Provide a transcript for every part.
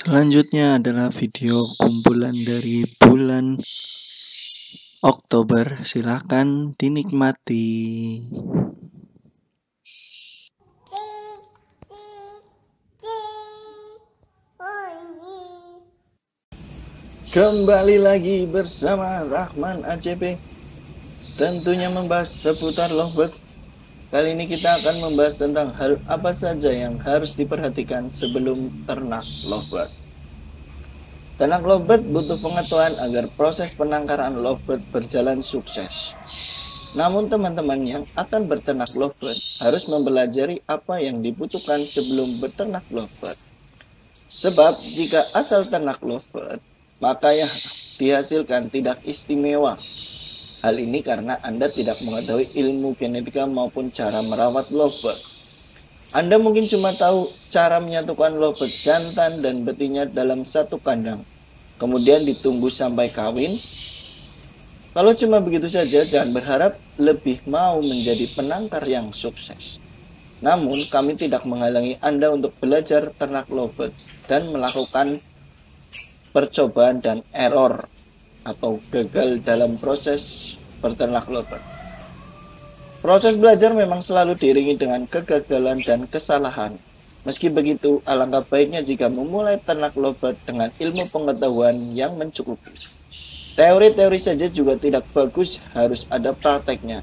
Selanjutnya adalah video kumpulan dari bulan Oktober. Silakan dinikmati. Kembali lagi bersama Rahman ACP. Tentunya membahas seputar lovebird. Kali ini kita akan membahas tentang hal apa saja yang harus diperhatikan sebelum ternak lovebird. Ternak lovebird butuh pengetahuan agar proses penangkaran lovebird berjalan sukses. Namun teman-teman yang akan berternak lovebird harus mempelajari apa yang dibutuhkan sebelum berternak lovebird. Sebab jika asal ternak lovebird, maka yang dihasilkan tidak istimewa. Hal ini karena Anda tidak mengetahui ilmu genetika maupun cara merawat lovebird. Anda mungkin cuma tahu cara menyatukan lovebird jantan dan betina dalam satu kandang, kemudian ditunggu sampai kawin. Kalau cuma begitu saja, jangan berharap lebih mau menjadi penangkar yang sukses. Namun, kami tidak menghalangi Anda untuk belajar ternak lovebird dan melakukan percobaan dan error atau gagal dalam proses berternak lovebird. Proses belajar memang selalu diiringi dengan kegagalan dan kesalahan. Meski begitu, alangkah baiknya jika memulai ternak lovebird dengan ilmu pengetahuan yang mencukupi. Teori-teori saja juga tidak bagus, harus ada prakteknya,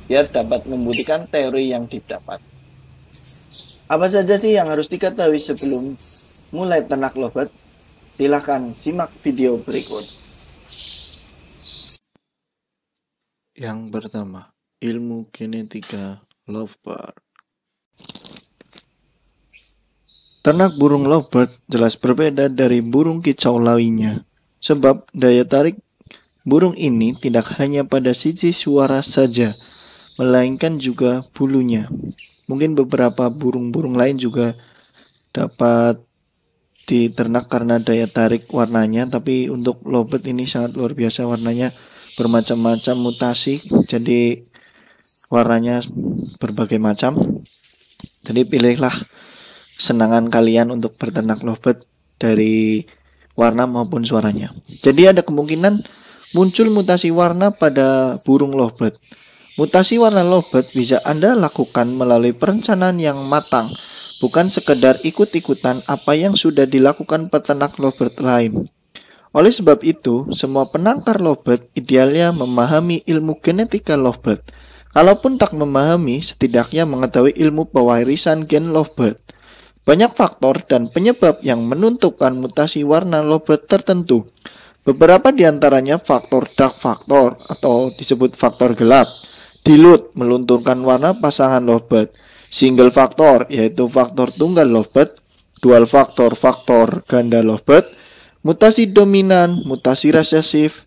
biar dapat membuktikan teori yang didapat. Apa saja sih yang harus diketahui sebelum mulai ternak lovebird? Silahkan simak video berikut. Yang pertama, ilmu genetika lovebird. Ternak burung lovebird jelas berbeda dari burung kicau lainnya, sebab daya tarik burung ini tidak hanya pada sisi suara saja, melainkan juga bulunya. Mungkin beberapa burung-burung lain juga dapat diternak karena daya tarik warnanya, tapi untuk lovebird ini sangat luar biasa, warnanya bermacam-macam mutasi, jadi warnanya berbagai macam. Jadi pilihlah senangan kalian untuk berternak lovebird dari warna maupun suaranya. Jadi ada kemungkinan muncul mutasi warna pada burung lovebird. Mutasi warna lovebird bisa Anda lakukan melalui perencanaan yang matang, bukan sekedar ikut-ikutan apa yang sudah dilakukan peternak lovebird lain. Oleh sebab itu, semua penangkar lovebird idealnya memahami ilmu genetika lovebird. Kalaupun tak memahami, setidaknya mengetahui ilmu pewarisan gen lovebird. Banyak faktor dan penyebab yang menentukan mutasi warna lovebird tertentu. Beberapa diantaranya faktor dark factor atau disebut faktor gelap. Dilute melunturkan warna pasangan lovebird. Single faktor yaitu faktor tunggal lovebird. Dual faktor faktor ganda lovebird. Mutasi dominan, mutasi resesif,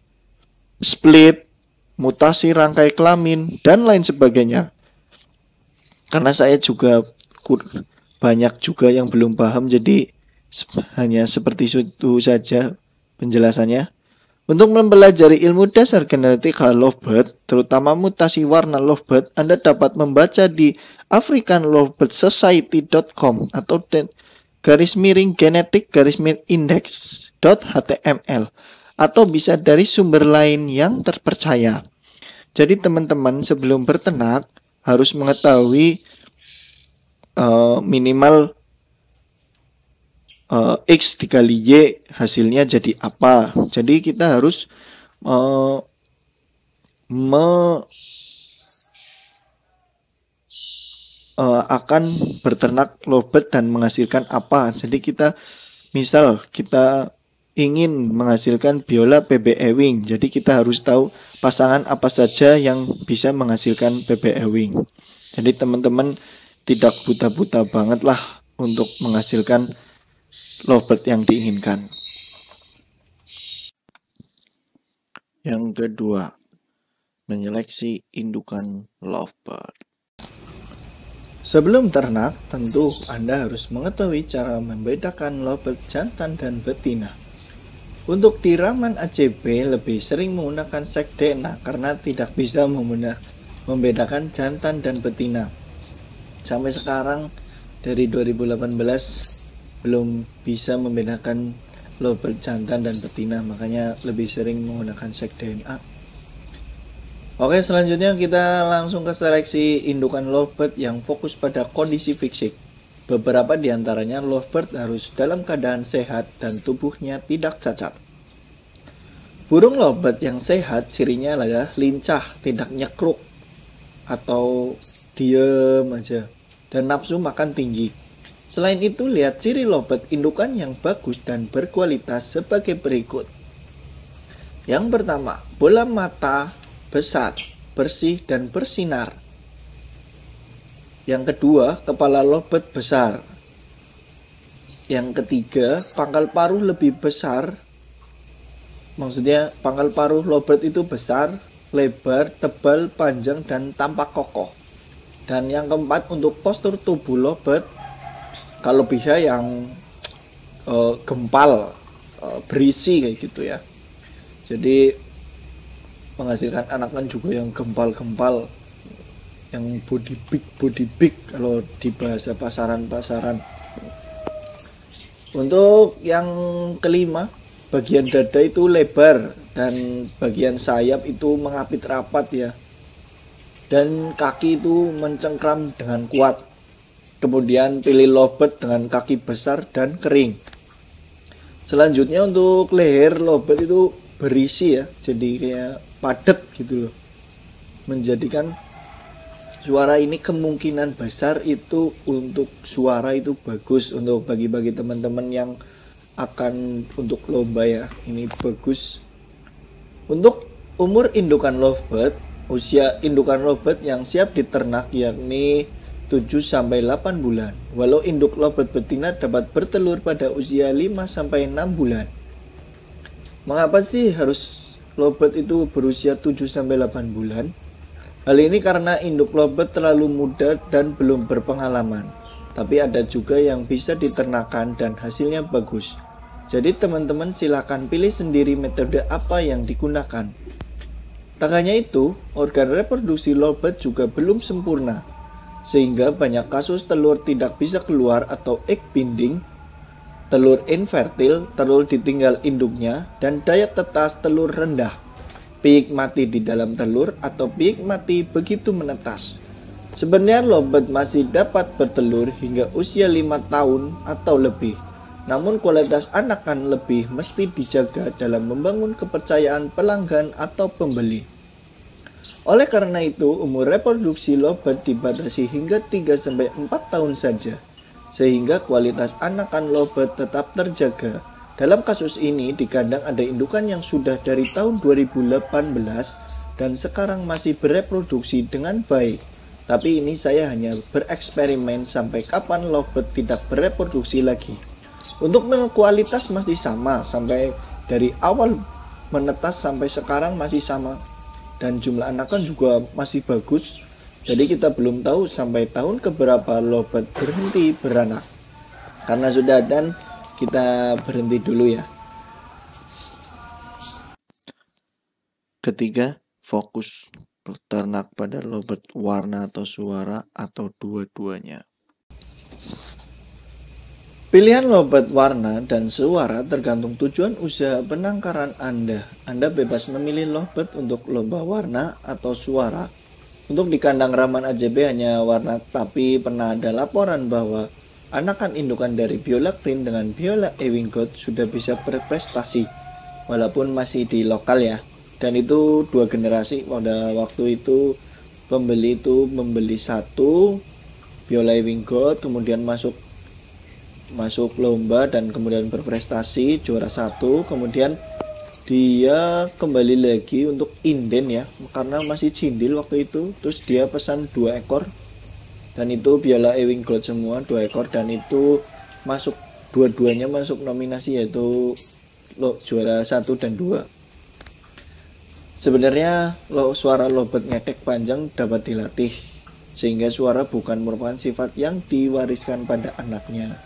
split, mutasi rangkai kelamin, dan lain sebagainya. Karena saya juga banyak juga yang belum paham, jadi hanya seperti itu saja penjelasannya. Untuk mempelajari ilmu dasar genetika lovebird, terutama mutasi warna lovebird, Anda dapat membaca di africanlovebirdsociety.com atau _genetic_index.html atau bisa dari sumber lain yang terpercaya. Jadi teman-teman sebelum berternak harus mengetahui minimal X dikali Y hasilnya jadi apa. Jadi kita harus akan berternak lovebird dan menghasilkan apa. Jadi kita ingin menghasilkan biola PB Ewing, jadi kita harus tahu pasangan apa saja yang bisa menghasilkan PB Ewing. Jadi teman-teman tidak buta-buta banget lah untuk menghasilkan lovebird yang diinginkan. Yang kedua, menyeleksi indukan lovebird. Sebelum ternak, tentu Anda harus mengetahui cara membedakan lovebird jantan dan betina. Untuk di Rahman ACP lebih sering menggunakan seks DNA karena tidak bisa membedakan jantan dan betina. Sampai sekarang dari 2018 belum bisa membedakan lovebird jantan dan betina, makanya lebih sering menggunakan cek DNA. Oke, selanjutnya kita langsung ke seleksi indukan lovebird yang fokus pada kondisi fisik. Beberapa diantaranya lovebird harus dalam keadaan sehat dan tubuhnya tidak cacat. Burung lovebird yang sehat cirinya adalah lincah, tidak nyekruk atau diem aja, dan nafsu makan tinggi. Selain itu, lihat ciri lovebird indukan yang bagus dan berkualitas sebagai berikut. Yang pertama, bola mata besar, bersih, dan bersinar. Yang kedua, kepala lovebird besar. Yang ketiga, pangkal paruh lebih besar. Maksudnya, pangkal paruh lovebird itu besar, lebar, tebal, panjang, dan tampak kokoh. Dan yang keempat, untuk postur tubuh lovebird, kalau bisa yang gempal, berisi kayak gitu ya. Jadi menghasilkan anakan juga yang gempal-gempal, yang body big kalau di bahasa pasaran. Untuk yang kelima, bagian dada itu lebar dan bagian sayap itu mengapit rapat ya, dan kaki itu mencengkram dengan kuat. Kemudian pilih lovebird dengan kaki besar dan kering. Selanjutnya untuk leher lovebird itu berisi ya, jadi kayak padat gitu loh, menjadikan suara ini kemungkinan besar itu untuk suara itu bagus untuk bagi-bagi teman-teman yang akan untuk lomba ya, ini bagus. Untuk umur indukan lovebird, usia indukan lovebird yang siap diternak yakni 7-8 bulan, walau induk lovebird betina dapat bertelur pada usia 5-6 bulan. Mengapa sih harus lovebird itu berusia 7-8 bulan? Hal ini karena induk lovebird terlalu muda dan belum berpengalaman. Tapi ada juga yang bisa diternakan dan hasilnya bagus. Jadi teman-teman silakan pilih sendiri metode apa yang digunakan. Tak hanya itu, organ reproduksi lovebird juga belum sempurna, sehingga banyak kasus telur tidak bisa keluar atau egg binding, telur infertil, telur ditinggal induknya, dan daya tetas telur rendah, piyik mati di dalam telur, atau piyik mati begitu menetas. Sebenarnya lovebird masih dapat bertelur hingga usia 5 tahun atau lebih, namun kualitas anakan lebih mesti dijaga dalam membangun kepercayaan pelanggan atau pembeli. Oleh karena itu, umur reproduksi lovebird dibatasi hingga 3-4 tahun saja, sehingga kualitas anakan lovebird tetap terjaga. Dalam kasus ini, di kandang ada indukan yang sudah dari tahun 2018 dan sekarang masih bereproduksi dengan baik. Tapi ini saya hanya bereksperimen sampai kapan lovebird tidak bereproduksi lagi. Untuk kualitas masih sama, sampai dari awal menetas sampai sekarang masih sama. Dan jumlah anakan juga masih bagus. Jadi kita belum tahu sampai tahun keberapa lovebird berhenti beranak. Karena sudah dan kita berhenti dulu ya. Ketiga, fokus ternak pada lovebird warna atau suara atau dua-duanya. Pilihan lovebird warna dan suara tergantung tujuan usaha penangkaran Anda. Anda bebas memilih lovebird untuk lomba warna atau suara. Untuk di kandang Raman AJB hanya warna, tapi pernah ada laporan bahwa anakan indukan dari Biola Green dengan Biola Ewing Gold sudah bisa berprestasi, walaupun masih di lokal ya. Dan itu 2 generasi. Pada waktu itu pembeli itu membeli 1 Biola Ewing Gold, kemudian masuk lomba dan kemudian berprestasi juara 1, kemudian dia kembali lagi untuk inden ya, karena masih cindil waktu itu. Terus dia pesan 2 ekor dan itu Biola Ewing Gold semua 2 ekor, dan itu masuk dua-duanya masuk nominasi, yaitu juara 1 dan 2. Sebenarnya suara lovebird ngekek panjang dapat dilatih, sehingga suara bukan merupakan sifat yang diwariskan pada anaknya.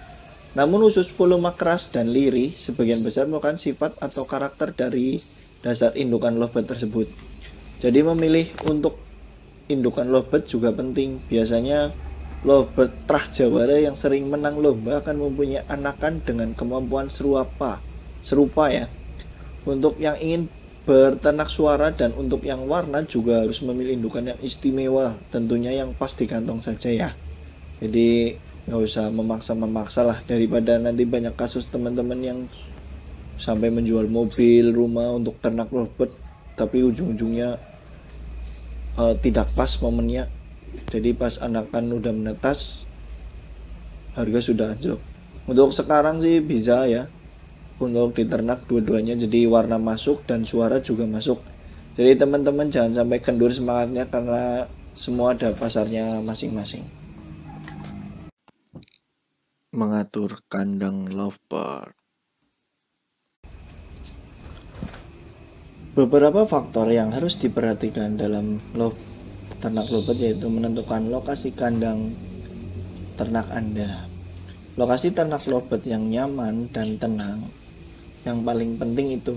Namun usus volume keras dan lirih sebagian besar merupakan sifat atau karakter dari dasar indukan lovebird tersebut. Jadi memilih untuk indukan lovebird juga penting. Biasanya Lovebird Trahjawara yang sering menang lomba akan mempunyai anakan dengan kemampuan serupa ya. Untuk yang ingin berternak suara dan untuk yang warna juga harus memilih indukan yang istimewa, tentunya yang pas di kantong saja ya. Jadi nggak usah memaksa lah, daripada nanti banyak kasus teman-teman yang sampai menjual mobil, rumah untuk ternak lovebird tapi ujung-ujungnya tidak pas momennya. Jadi pas anakan udah menetas harga sudah anjlok. Untuk sekarang sih bisa ya untuk diternak dua-duanya, jadi warna masuk dan suara juga masuk. Jadi teman-teman jangan sampai kendur semangatnya karena semua ada pasarnya masing-masing. Mengatur kandang lovebird. Beberapa faktor yang harus diperhatikan dalam ternak lovebird yaitu menentukan lokasi kandang ternak Anda. Lokasi ternak lovebird yang nyaman dan tenang yang paling penting itu.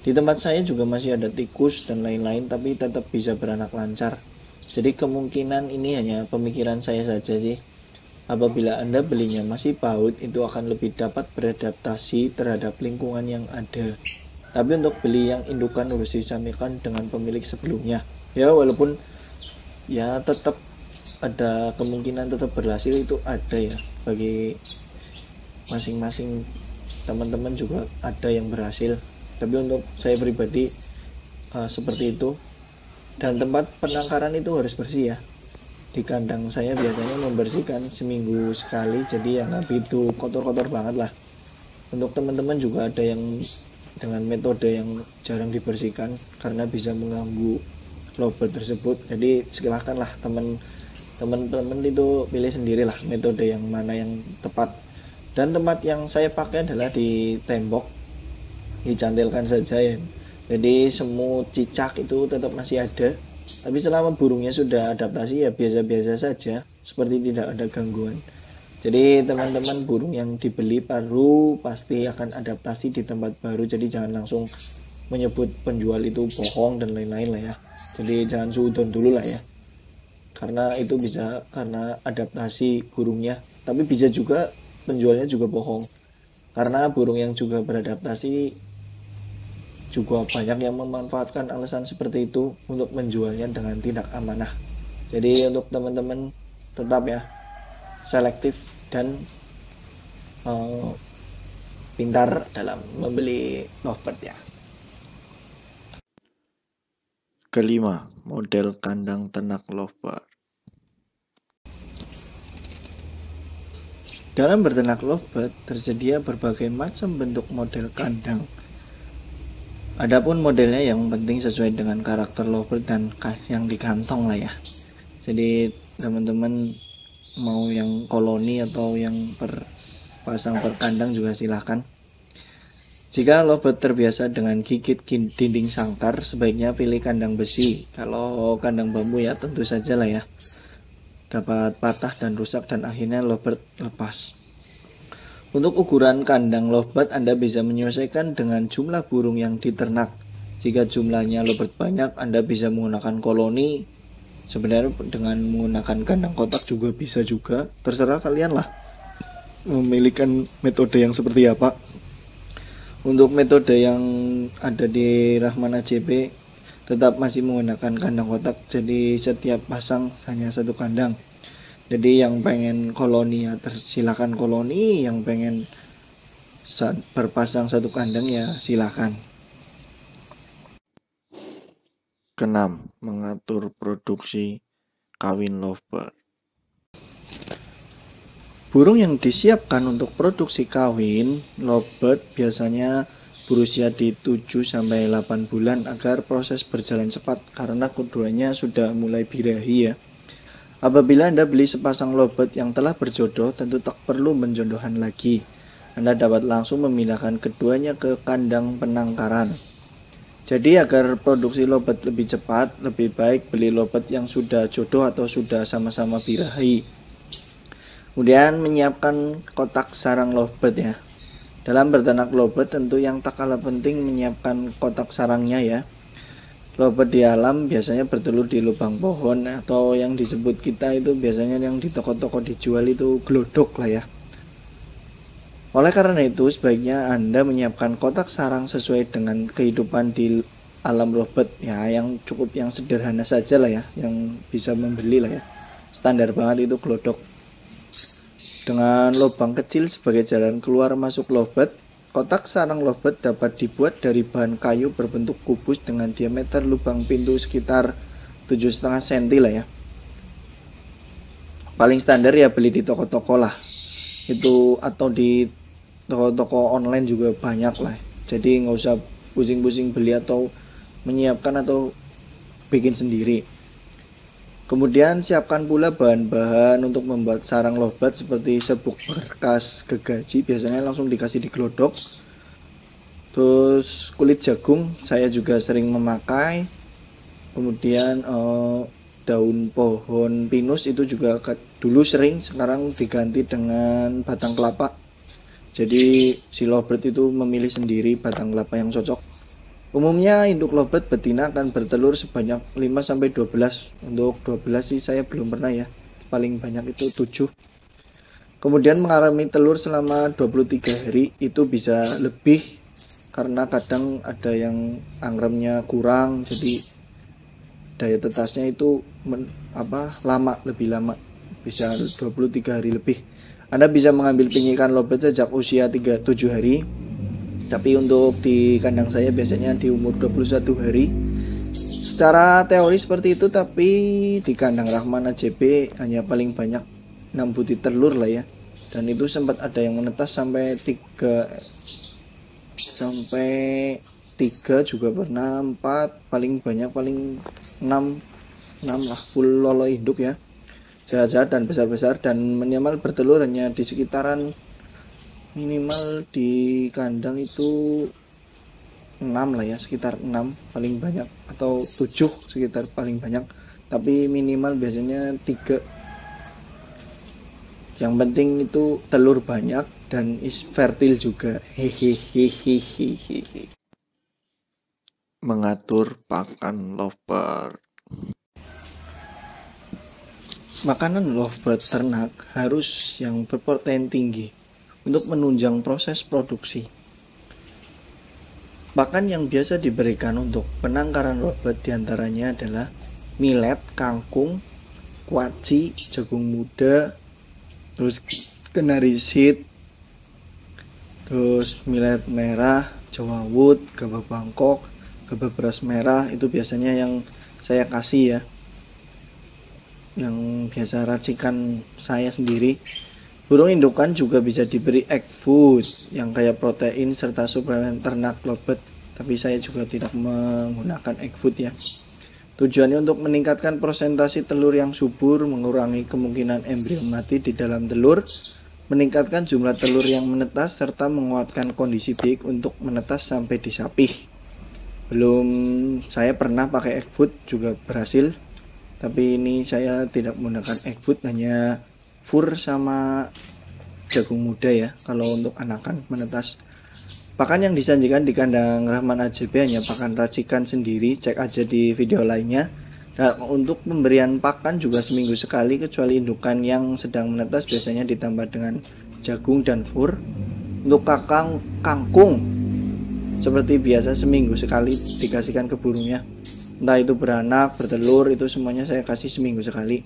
Di tempat saya juga masih ada tikus dan lain-lain tapi tetap bisa beranak lancar. Jadi kemungkinan ini hanya pemikiran saya saja sih. Apabila Anda belinya masih PAUD, itu akan lebih dapat beradaptasi terhadap lingkungan yang ada. Tapi untuk beli yang indukan harus disamakan dengan pemilik sebelumnya. Ya walaupun ya tetap ada kemungkinan tetap berhasil, itu ada ya, bagi masing-masing teman-teman juga ada yang berhasil, tapi untuk saya pribadi seperti itu. Dan tempat penangkaran itu harus bersih ya. Di kandang saya biasanya membersihkan seminggu sekali, jadi ya nggak begitu kotor-kotor banget lah. Untuk teman-teman juga ada yang dengan metode yang jarang dibersihkan karena bisa mengganggu lovebird tersebut. Jadi silahkan lah teman-teman itu pilih sendirilah metode yang mana yang tepat. Dan tempat yang saya pakai adalah di tembok, dicantilkan saja ya. Jadi semut, cicak itu tetap masih ada. Tapi selama burungnya sudah adaptasi ya biasa-biasa saja, seperti tidak ada gangguan. Jadi teman-teman, burung yang dibeli baru pasti akan adaptasi di tempat baru. Jadi jangan langsung menyebut penjual itu bohong dan lain-lain lah ya. Jadi jangan suudon dulu lah ya. Karena itu bisa karena adaptasi burungnya. Tapi bisa juga penjualnya juga bohong, karena burung yang juga beradaptasi juga banyak yang memanfaatkan alasan seperti itu untuk menjualnya dengan tidak amanah. Jadi untuk teman-teman tetap ya selektif dan pintar dalam membeli lovebird ya. Kelima, model kandang ternak lovebird. Dalam berternak lovebird tersedia berbagai macam bentuk model kandang. Adapun modelnya yang penting sesuai dengan karakter lovebird dan yang di kantong lah ya. Jadi teman-teman mau yang koloni atau yang pasang per kandang juga silahkan. Jika lovebird terbiasa dengan gigit dinding sangkar, sebaiknya pilih kandang besi. Kalau kandang bambu ya tentu saja lah ya, dapat patah dan rusak dan akhirnya lovebird lepas. Untuk ukuran kandang lovebird Anda bisa menyesuaikan dengan jumlah burung yang diternak. Jika jumlahnya lovebird banyak, Anda bisa menggunakan koloni. Sebenarnya dengan menggunakan kandang kotak juga bisa juga. Terserah kalian lah memilihkan metode yang seperti apa. Untuk metode yang ada di Rahman AJB tetap masih menggunakan kandang kotak, jadi setiap pasang hanya satu kandang. Jadi yang pengen koloni ya silakan koloni, yang pengen berpasang satu kandang ya silakan. Keenam, mengatur produksi kawin lovebird. Burung yang disiapkan untuk produksi kawin lovebird biasanya berusia di 7-8 bulan agar proses berjalan cepat karena keduanya sudah mulai birahi ya. Apabila Anda beli sepasang lovebird yang telah berjodoh, tentu tak perlu menjodohkan lagi. Anda dapat langsung memindahkan keduanya ke kandang penangkaran. Jadi agar produksi lovebird lebih cepat, lebih baik beli lovebird yang sudah jodoh atau sudah sama-sama birahi. Kemudian menyiapkan kotak sarang lovebird ya. Dalam berternak lovebird tentu yang tak kalah penting menyiapkan kotak sarangnya ya. Lovebird di alam biasanya bertelur di lubang pohon, atau yang disebut kita itu biasanya yang di toko-toko dijual itu glodok lah ya. Oleh karena itu, sebaiknya Anda menyiapkan kotak sarang sesuai dengan kehidupan di alam lovebird ya, yang cukup yang sederhana saja lah ya, yang bisa membeli lah ya. Standar banget itu glodok. Dengan lubang kecil sebagai jalan keluar masuk lovebird, kotak sarang lovebird dapat dibuat dari bahan kayu berbentuk kubus dengan diameter lubang pintu sekitar 7,5 cm lah ya. Paling standar ya beli di toko-toko lah. Itu atau di toko-toko online juga banyak lah. Jadi nggak usah pusing-pusing beli atau menyiapkan atau bikin sendiri. Kemudian siapkan pula bahan-bahan untuk membuat sarang lovebird seperti serbuk bekas gergaji, biasanya langsung dikasih di glodok. Terus kulit jagung saya juga sering memakai. Kemudian daun pohon pinus itu juga dulu sering, sekarang diganti dengan batang kelapa. Jadi si lovebird itu memilih sendiri batang kelapa yang cocok. Umumnya induk lovebird betina akan bertelur sebanyak 5-12. Untuk 12 sih saya belum pernah ya. Paling banyak itu 7. Kemudian mengalami telur selama 23 hari, itu bisa lebih karena kadang ada yang angremnya kurang, jadi daya tetasnya itu lama, lebih lama, bisa 23 hari lebih. Anda bisa mengambil penyikan lovebird sejak usia 7 hari. Tapi untuk di kandang saya biasanya di umur 21 hari. Secara teori seperti itu, tapi di kandang Rahman AJB hanya paling banyak 6 butir telur lah ya. Dan itu sempat ada yang menetas sampai 3 juga pernah, 4, paling banyak paling 6 lah, full lolo induk ya. Jahat-jahat dan besar-besar, dan minimal bertelur hanya di sekitaran, minimal di kandang itu 6 lah ya, sekitar 6 paling banyak, atau 7 sekitar paling banyak, tapi minimal biasanya 3. Yang penting itu telur banyak dan is fertile juga. Hehehe. Mengatur pakan lovebird. Makanan lovebird ternak harus yang berprotein tinggi untuk menunjang proses produksi. Pakan yang biasa diberikan untuk penangkaran lovebird diantaranya adalah millet, kangkung, kuaci, jagung muda, terus canary seed, terus millet merah, jawa wood, gabah Bangkok, gabah beras merah. Itu biasanya yang saya kasih ya, yang biasa racikan saya sendiri. Burung indukan juga bisa diberi egg food yang kayak protein serta suplemen ternak lovebird, tapi saya juga tidak menggunakan egg food ya. Tujuannya untuk meningkatkan persentase telur yang subur, mengurangi kemungkinan embrio mati di dalam telur, meningkatkan jumlah telur yang menetas, serta menguatkan kondisi biik untuk menetas sampai disapih. Belum, saya pernah pakai egg food juga berhasil, tapi ini saya tidak menggunakan egg food, hanya fur sama jagung muda ya kalau untuk anakan menetas. Pakan yang disajikan di kandang Rahman AJB hanya pakan racikan sendiri, cek aja di video lainnya. Dan untuk pemberian pakan juga seminggu sekali, kecuali indukan yang sedang menetas biasanya ditambah dengan jagung dan fur. Untuk kangkung seperti biasa seminggu sekali dikasihkan ke burungnya, entah itu beranak, bertelur, itu semuanya saya kasih seminggu sekali.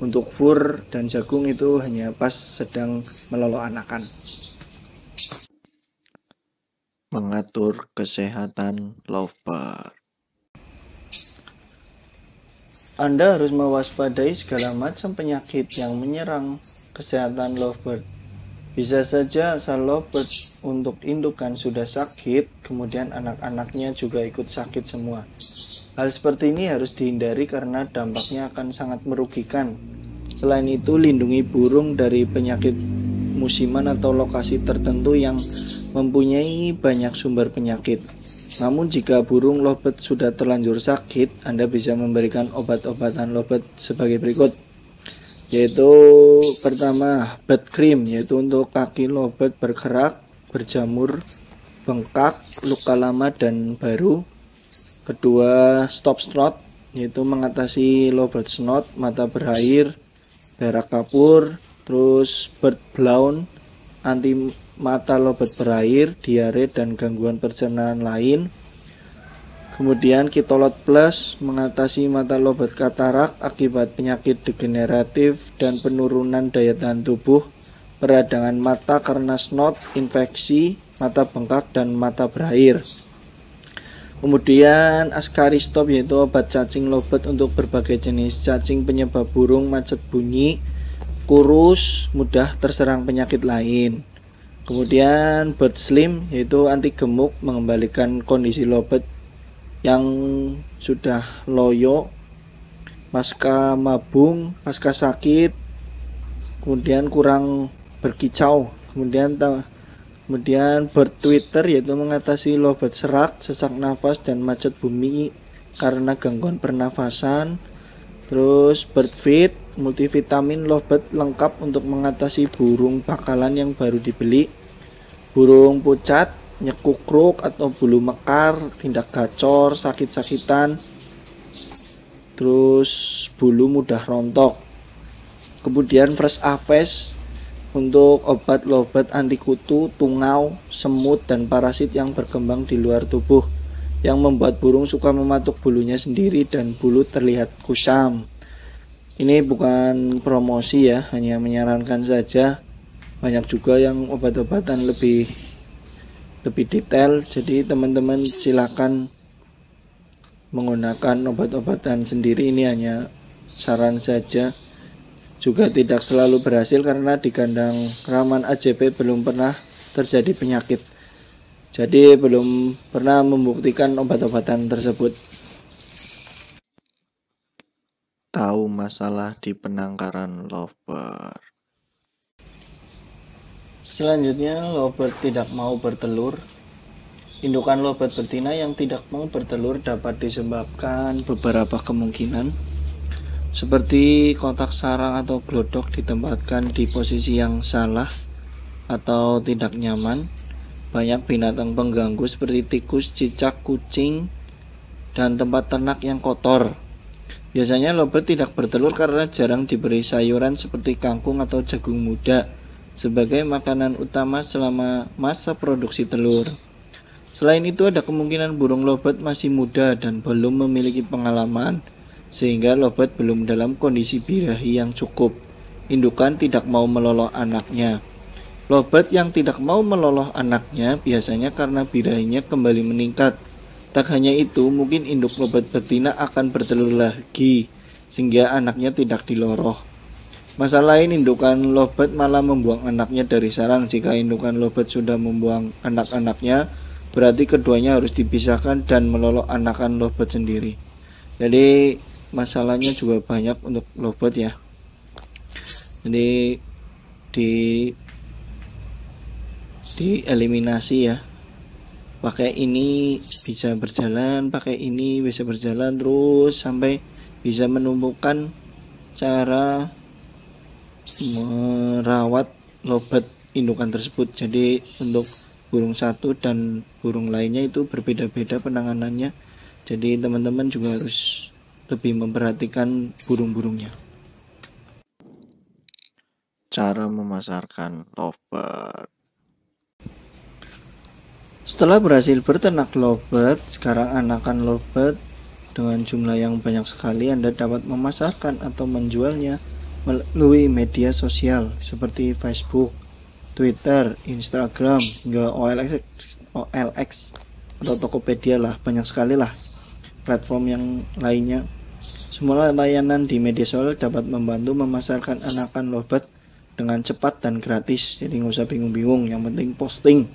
Untuk fur dan jagung itu hanya pas sedang melolo anakan. Mengatur kesehatan lovebird. Anda harus mewaspadai segala macam penyakit yang menyerang kesehatan lovebird. Bisa saja asal lovebird untuk indukan sudah sakit, kemudian anak-anaknya juga ikut sakit semua. Hal seperti ini harus dihindari karena dampaknya akan sangat merugikan. Selain itu, lindungi burung dari penyakit musiman atau lokasi tertentu yang mempunyai banyak sumber penyakit. Namun jika burung lovebird sudah terlanjur sakit, Anda bisa memberikan obat-obatan lovebird sebagai berikut, yaitu pertama, bird cream, yaitu untuk kaki lovebird berkerak, berjamur, bengkak, luka lama dan baru. Kedua, stop snot, yaitu mengatasi lowbat snot, mata berair, berak kapur. Terus bird blown, anti mata lowbat berair, diare dan gangguan pencernaan lain. Kemudian Kitolot Plus mengatasi mata lowbat katarak akibat penyakit degeneratif dan penurunan daya tahan tubuh, peradangan mata karena snot, infeksi, mata bengkak dan mata berair. Kemudian Ascaristop, yaitu obat cacing lowbat untuk berbagai jenis cacing penyebab burung macet bunyi, kurus, mudah terserang penyakit lain. Kemudian Bird Slim, yaitu anti gemuk, mengembalikan kondisi lowbat yang sudah loyo pasca mabung, pasca sakit, kemudian kurang berkicau. Kemudian Bird Twitter, yaitu mengatasi lowbat serak, sesak nafas dan macet bumi karena gangguan pernafasan. Terus Bird Fit, multivitamin lowbat lengkap untuk mengatasi burung bakalan yang baru dibeli, burung pucat, nyekukruk atau bulu mekar, tindak gacor, sakit-sakitan, terus bulu mudah rontok. Kemudian Fresh Aves untuk obat lowbat anti kutu, tungau, semut dan parasit yang berkembang di luar tubuh, yang membuat burung suka mematuk bulunya sendiri dan bulu terlihat kusam. Ini bukan promosi ya, hanya menyarankan saja. Banyak juga yang obat-obatan lebih detail, jadi teman-teman silakan menggunakan obat-obatan sendiri. Ini hanya saran saja, juga tidak selalu berhasil karena di kandang Raman AJP belum pernah terjadi penyakit, jadi belum pernah membuktikan obat-obatan tersebut. Tahu masalah di penangkaran lovebird. Selanjutnya, lovebird tidak mau bertelur. Indukan lovebird betina yang tidak mau bertelur dapat disebabkan beberapa kemungkinan, seperti kotak sarang atau glodok ditempatkan di posisi yang salah atau tidak nyaman, banyak binatang pengganggu seperti tikus, cicak, kucing, dan tempat ternak yang kotor. Biasanya lovebird tidak bertelur karena jarang diberi sayuran seperti kangkung atau jagung muda sebagai makanan utama selama masa produksi telur. Selain itu, ada kemungkinan burung lovebird masih muda dan belum memiliki pengalaman, sehingga lovebird belum dalam kondisi birahi yang cukup. Indukan tidak mau meloloh anaknya. Lovebird yang tidak mau meloloh anaknya biasanya karena birahinya kembali meningkat. Tak hanya itu, mungkin induk lovebird betina akan bertelur lagi, sehingga anaknya tidak diloroh. Masalah lain, indukan lovebird malah membuang anaknya dari sarang. Jika indukan lovebird sudah membuang anak-anaknya, berarti keduanya harus dipisahkan dan meloloh anakan lovebird sendiri. Jadi masalahnya juga banyak untuk lovebird ya. Jadi dieliminasi ya. Pakai ini bisa berjalan, pakai ini bisa berjalan terus sampai bisa menemukan cara merawat lovebird indukan tersebut. Jadi untuk burung satu dan burung lainnya itu berbeda-beda penanganannya. Jadi teman-teman juga harus lebih memperhatikan burung-burungnya. Cara memasarkan lovebird. Setelah berhasil berternak lovebird, sekarang anakan lovebird dengan jumlah yang banyak sekali, Anda dapat memasarkan atau menjualnya melalui media sosial seperti Facebook, Twitter, Instagram, hingga OLX atau Tokopedia lah. Banyak sekali lah platform yang lainnya. Semua layanan di media sosial dapat membantu memasarkan anakan lovebird dengan cepat dan gratis. Jadi nggak usah bingung-bingung, yang penting posting.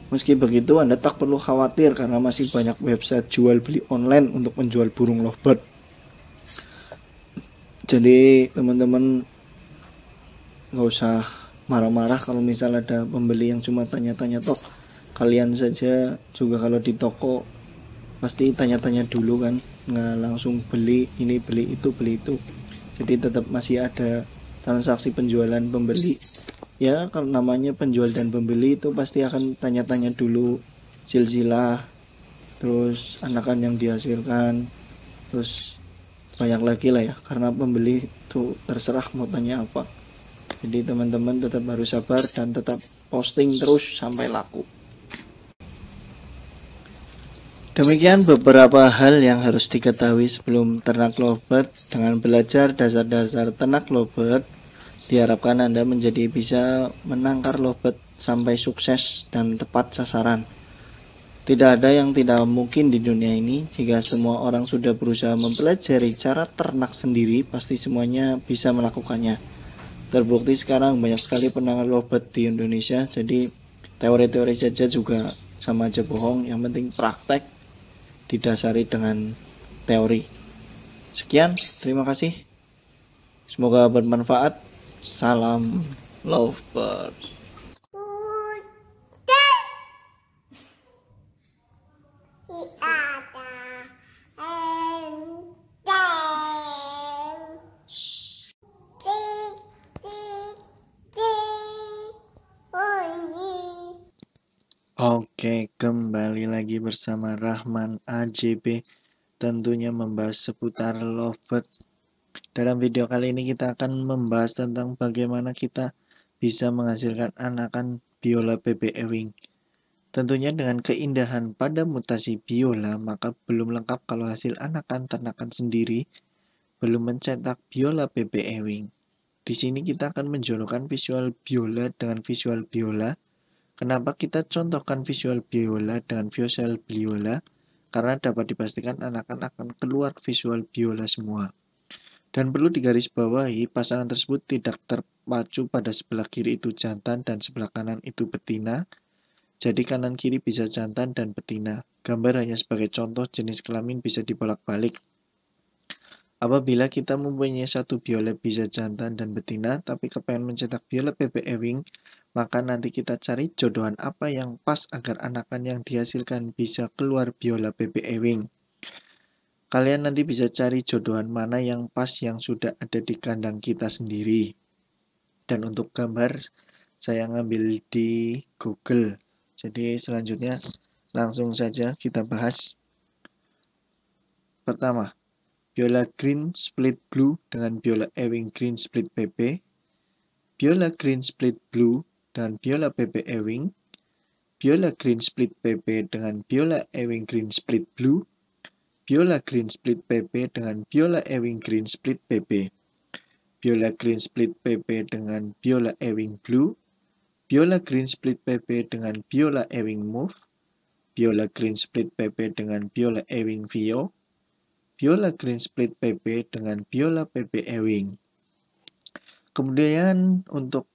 Meski begitu, Anda tak perlu khawatir karena masih banyak website jual beli online untuk menjual burung lovebird. Jadi teman-teman nggak usah marah-marah kalau misal ada pembeli yang cuma tanya-tanya tok. Kalian saja juga kalau di toko pasti tanya-tanya dulu kan, nggak langsung beli ini beli itu beli itu. Jadi tetap masih ada transaksi penjualan pembeli ya. Kalau namanya penjual dan pembeli itu pasti akan tanya-tanya dulu silsilah terus anakan yang dihasilkan, terus banyak lagi lah ya, karena pembeli itu terserah mau tanya apa. Jadi teman-teman tetap harus sabar dan tetap posting terus sampai laku. Demikian beberapa hal yang harus diketahui sebelum ternak lovebird. Dengan belajar dasar-dasar ternak lovebird, diharapkan Anda menjadi bisa menangkar lovebird sampai sukses dan tepat sasaran. Tidak ada yang tidak mungkin di dunia ini. Jika semua orang sudah berusaha mempelajari cara ternak sendiri, pasti semuanya bisa melakukannya. Terbukti sekarang banyak sekali penangkar lovebird di Indonesia. Jadi teori-teori saja juga sama aja bohong. Yang penting praktek didasari dengan teori. Sekian, terima kasih. Semoga bermanfaat. Salam lovebird. Oke, kembali lagi bersama Rahman AJB, tentunya membahas seputar lovebird. Dalam video kali ini kita akan membahas tentang bagaimana kita bisa menghasilkan anakan biola BB Ewing. Tentunya dengan keindahan pada mutasi biola, maka belum lengkap kalau hasil anakan ternakan sendiri belum mencetak biola BB Ewing. Di sini kita akan menjodohkan visual biola dengan visual biola. Kenapa kita contohkan visual biola dengan visual biola? Karena dapat dipastikan anakan akan keluar visual biola semua. Dan perlu digarisbawahi, pasangan tersebut tidak terpacu pada sebelah kiri itu jantan dan sebelah kanan itu betina. Jadi kanan kiri bisa jantan dan betina. Gambar hanya sebagai contoh jenis kelamin bisa dibolak-balik. Apabila kita mempunyai satu biola bisa jantan dan betina, tapi kepengen mencetak biola BB Ewing, maka nanti kita cari jodohan apa yang pas agar anakan yang dihasilkan bisa keluar biola BB Ewing. Kalian nanti bisa cari jodohan mana yang pas yang sudah ada di kandang kita sendiri. Dan untuk gambar, saya ngambil di Google. Jadi selanjutnya langsung saja kita bahas. Pertama, biola green split blue dengan biola Ewing green split BB, biola green split blue dan biola BB Ewing, biola green split BB dengan biola Ewing green split blue, biola green split BB dengan biola Ewing green split BB, biola green split BB dengan biola Ewing blue, biola green split BB dengan biola Ewing mauve, biola green split BB dengan biola Ewing Vio, biola green split BB dengan biola BB Ewing. Kemudian untuk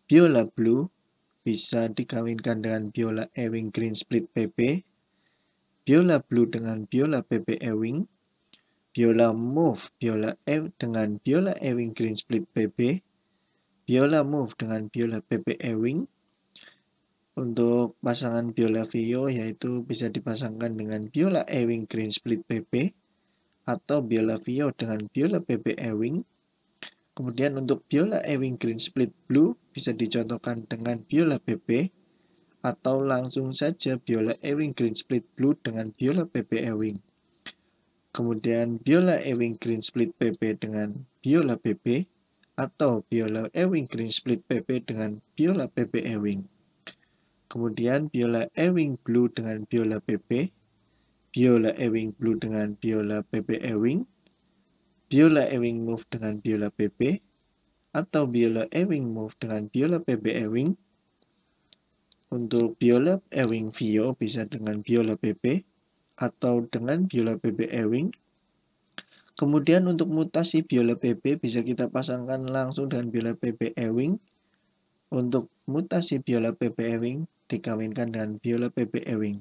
biola blue bisa dikawinkan dengan biola Ewing green split BB, biola blue dengan biola BB Ewing, biola mauve dengan biola Ewing green split BB, biola mauve dengan biola BB Ewing. Untuk pasangan biola Vio yaitu bisa dipasangkan dengan biola Ewing green split BB atau biola Vio dengan biola BB Ewing. Kemudian untuk biola Ewing green split blue bisa dicontohkan dengan biola BB atau langsung saja biola Ewing green split blue dengan biola BB Ewing. Kemudian biola Ewing green split BB dengan biola BB atau biola Ewing green split BB dengan biola BB Ewing. Kemudian biola Ewing blue dengan biola BB, biola Ewing blue dengan biola BB Ewing, biola Ewing mauve dengan biola BB, atau biola Ewing mauve dengan biola BB Ewing. Untuk biola Ewing Vio bisa dengan biola BB atau dengan biola BB Ewing. Kemudian untuk mutasi biola BB bisa kita pasangkan langsung dengan biola BB Ewing. Untuk mutasi biola BB Ewing dikawinkan dengan biola BB Ewing.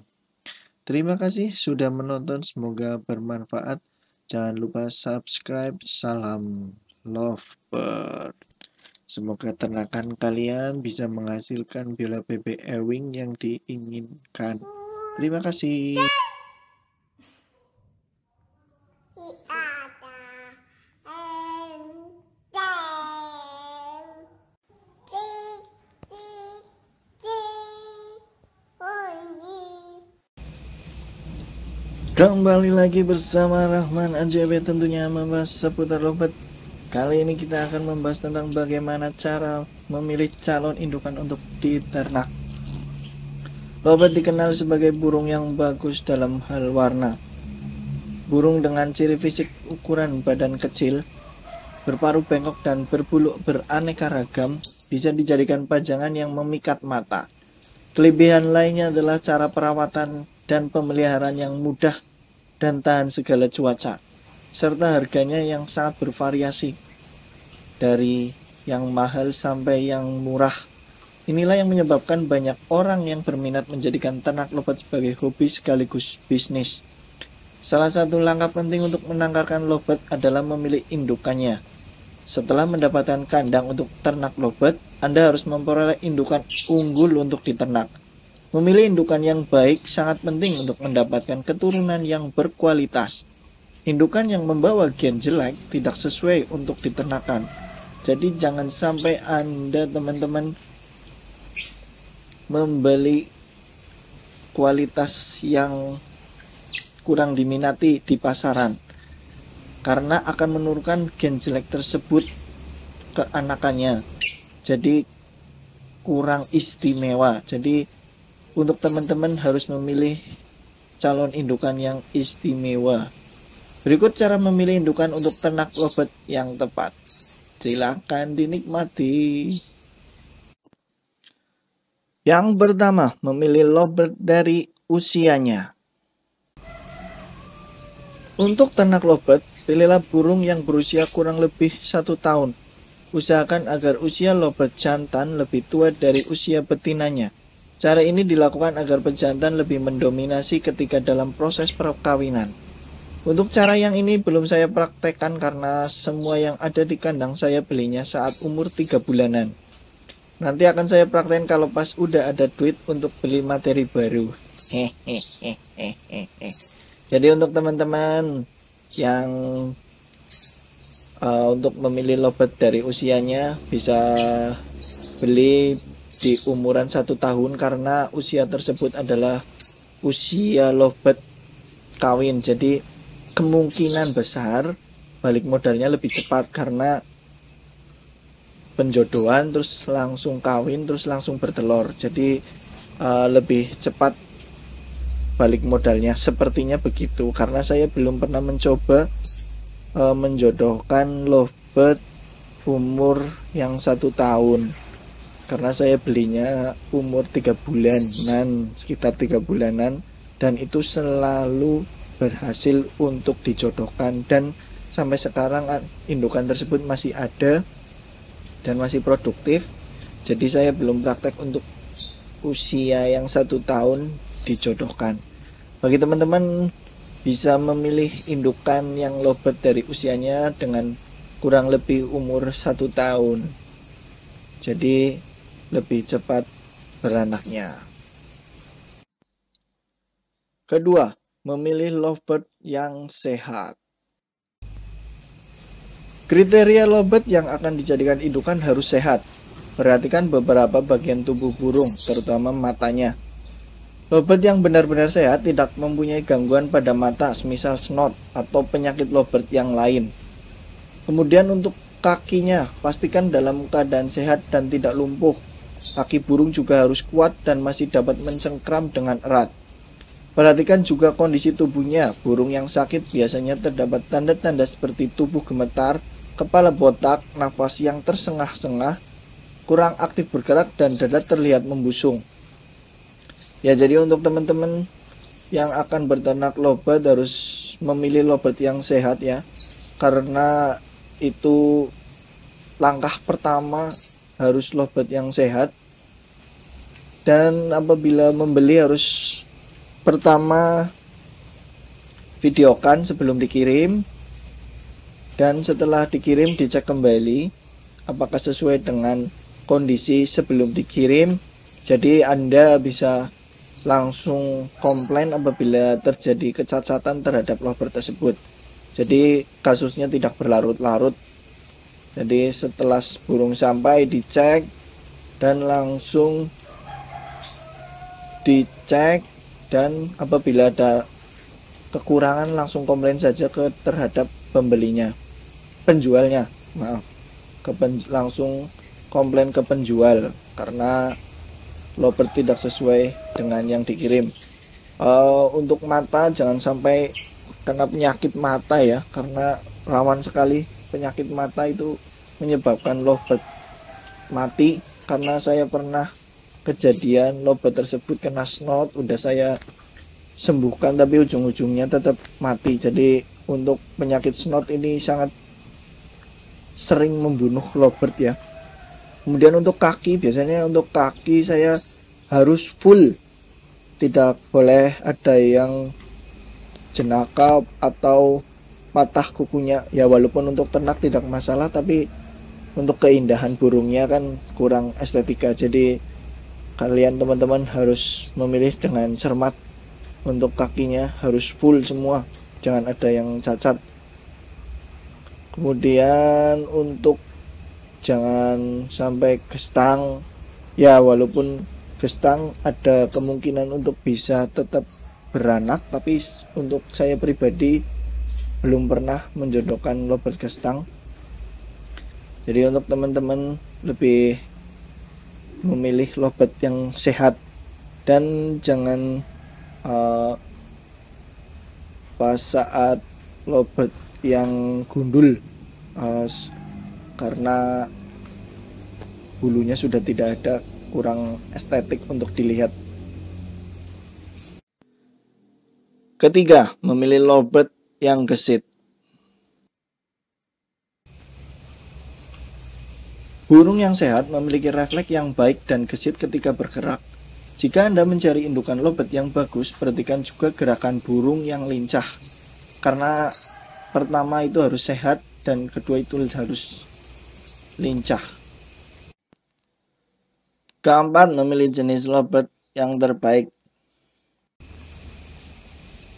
Terima kasih sudah menonton, semoga bermanfaat. Jangan lupa subscribe. Salam lovebird. Semoga ternakan kalian bisa menghasilkan biola BB Ewing yang diinginkan. Terima kasih. Kembali lagi bersama Rahman AJB, tentunya membahas seputar lovebird. Kali ini kita akan membahas tentang bagaimana cara memilih calon indukan untuk diternak. Lovebird dikenal sebagai burung yang bagus dalam hal warna. Burung dengan ciri fisik ukuran badan kecil, berparuh bengkok dan berbulu beraneka ragam bisa dijadikan pajangan yang memikat mata. Kelebihan lainnya adalah cara perawatan dan pemeliharaan yang mudah dan tahan segala cuaca, serta harganya yang sangat bervariasi, dari yang mahal sampai yang murah. Inilah yang menyebabkan banyak orang yang berminat menjadikan ternak lovebird sebagai hobi sekaligus bisnis. Salah satu langkah penting untuk menangkarkan lovebird adalah memilih indukannya. Setelah mendapatkan kandang untuk ternak lovebird, Anda harus memperoleh indukan unggul untuk diternak. Memilih indukan yang baik sangat penting untuk mendapatkan keturunan yang berkualitas. Indukan yang membawa gen jelek tidak sesuai untuk diternakan. Jadi jangan sampai Anda teman-teman membeli kualitas yang kurang diminati di pasaran, karena akan menurunkan gen jelek tersebut ke anakannya. Jadi kurang istimewa. Jadi untuk teman-teman harus memilih calon indukan yang istimewa. Berikut cara memilih indukan untuk ternak lovebird yang tepat. Silakan dinikmati. Yang pertama, memilih lovebird dari usianya. Untuk ternak lovebird, pilihlah burung yang berusia kurang lebih 1 tahun. Usahakan agar usia lovebird jantan lebih tua dari usia betinanya. Cara ini dilakukan agar pejantan lebih mendominasi ketika dalam proses perkawinan. Untuk cara yang ini belum saya praktekkan karena semua yang ada di kandang saya belinya saat umur 3 bulanan. Nanti akan saya praktekkan kalau pas udah ada duit untuk beli materi baru. Jadi untuk teman-teman yang untuk memilih lovebird dari usianya bisa beli di umuran 1 tahun, karena usia tersebut adalah usia lovebird kawin. Jadi kemungkinan besar balik modalnya lebih cepat karena penjodohan terus langsung kawin terus langsung bertelur. Jadi lebih cepat balik modalnya, sepertinya begitu. Karena saya belum pernah mencoba menjodohkan lovebird umur yang 1 tahun. Karena saya belinya umur 3 bulanan, sekitar 3 bulanan, dan itu selalu berhasil untuk dijodohkan, dan sampai sekarang indukan tersebut masih ada dan masih produktif. Jadi saya belum praktek untuk usia yang 1 tahun dijodohkan. Bagi teman-teman bisa memilih indukan yang lovebird dari usianya dengan kurang lebih umur 1 tahun. Jadi lebih cepat beranaknya. Kedua, memilih lovebird yang sehat. Kriteria lovebird yang akan dijadikan indukan harus sehat. Perhatikan beberapa bagian tubuh burung, terutama matanya. Lovebird yang benar-benar sehat tidak mempunyai gangguan pada mata, semisal snot atau penyakit lovebird yang lain. Kemudian untuk kakinya, pastikan dalam keadaan sehat dan tidak lumpuh. Kaki burung juga harus kuat dan masih dapat mencengkram dengan erat. Perhatikan juga kondisi tubuhnya. Burung yang sakit biasanya terdapat tanda-tanda seperti tubuh gemetar, kepala botak, nafas yang tersengah-sengah, kurang aktif bergerak, dan dada terlihat membusung. Ya, jadi untuk teman-teman yang akan berternak lovebird harus memilih lovebird yang sehat ya. Karena itu langkah pertama, harus lovebird yang sehat. Dan apabila membeli harus pertama videokan sebelum dikirim, dan setelah dikirim dicek kembali apakah sesuai dengan kondisi sebelum dikirim. Jadi Anda bisa langsung komplain apabila terjadi kecacatan terhadap lovebird tersebut. Jadi kasusnya tidak berlarut-larut. Jadi setelah burung sampai dicek dan langsung dicek, dan apabila ada kekurangan langsung komplain saja terhadap penjualnya, maaf, langsung komplain ke penjual karena lovebird tidak sesuai dengan yang dikirim. Untuk mata jangan sampai kena penyakit mata ya, karena rawan sekali penyakit mata itu menyebabkan lovebird mati. Karena saya pernah kejadian lovebird tersebut kena snot, udah saya sembuhkan tapi ujung-ujungnya tetap mati. Jadi untuk penyakit snot ini sangat sering membunuh lovebird ya. Kemudian untuk kaki, biasanya untuk kaki saya harus full, tidak boleh ada yang jenaka atau patah kukunya ya. Walaupun untuk ternak tidak masalah, tapi untuk keindahan burungnya kan kurang estetika. Jadi kalian teman-teman harus memilih dengan cermat. Untuk kakinya harus full semua, jangan ada yang cacat. Kemudian untuk jangan sampai gestang ya, walaupun gestang ada kemungkinan untuk bisa tetap beranak, tapi untuk saya pribadi belum pernah menjodohkan lovebird gestang. Jadi untuk teman-teman lebih memilih lovebird yang sehat, dan jangan pas saat lovebird yang gundul, karena bulunya sudah tidak ada, kurang estetik untuk dilihat. Ketiga, memilih lovebird yang gesit. Burung yang sehat memiliki refleks yang baik dan gesit ketika bergerak. Jika Anda mencari indukan lovebird yang bagus, perhatikan juga gerakan burung yang lincah. Karena pertama itu harus sehat, dan kedua itu harus lincah. Keempat, memilih jenis lovebird yang terbaik.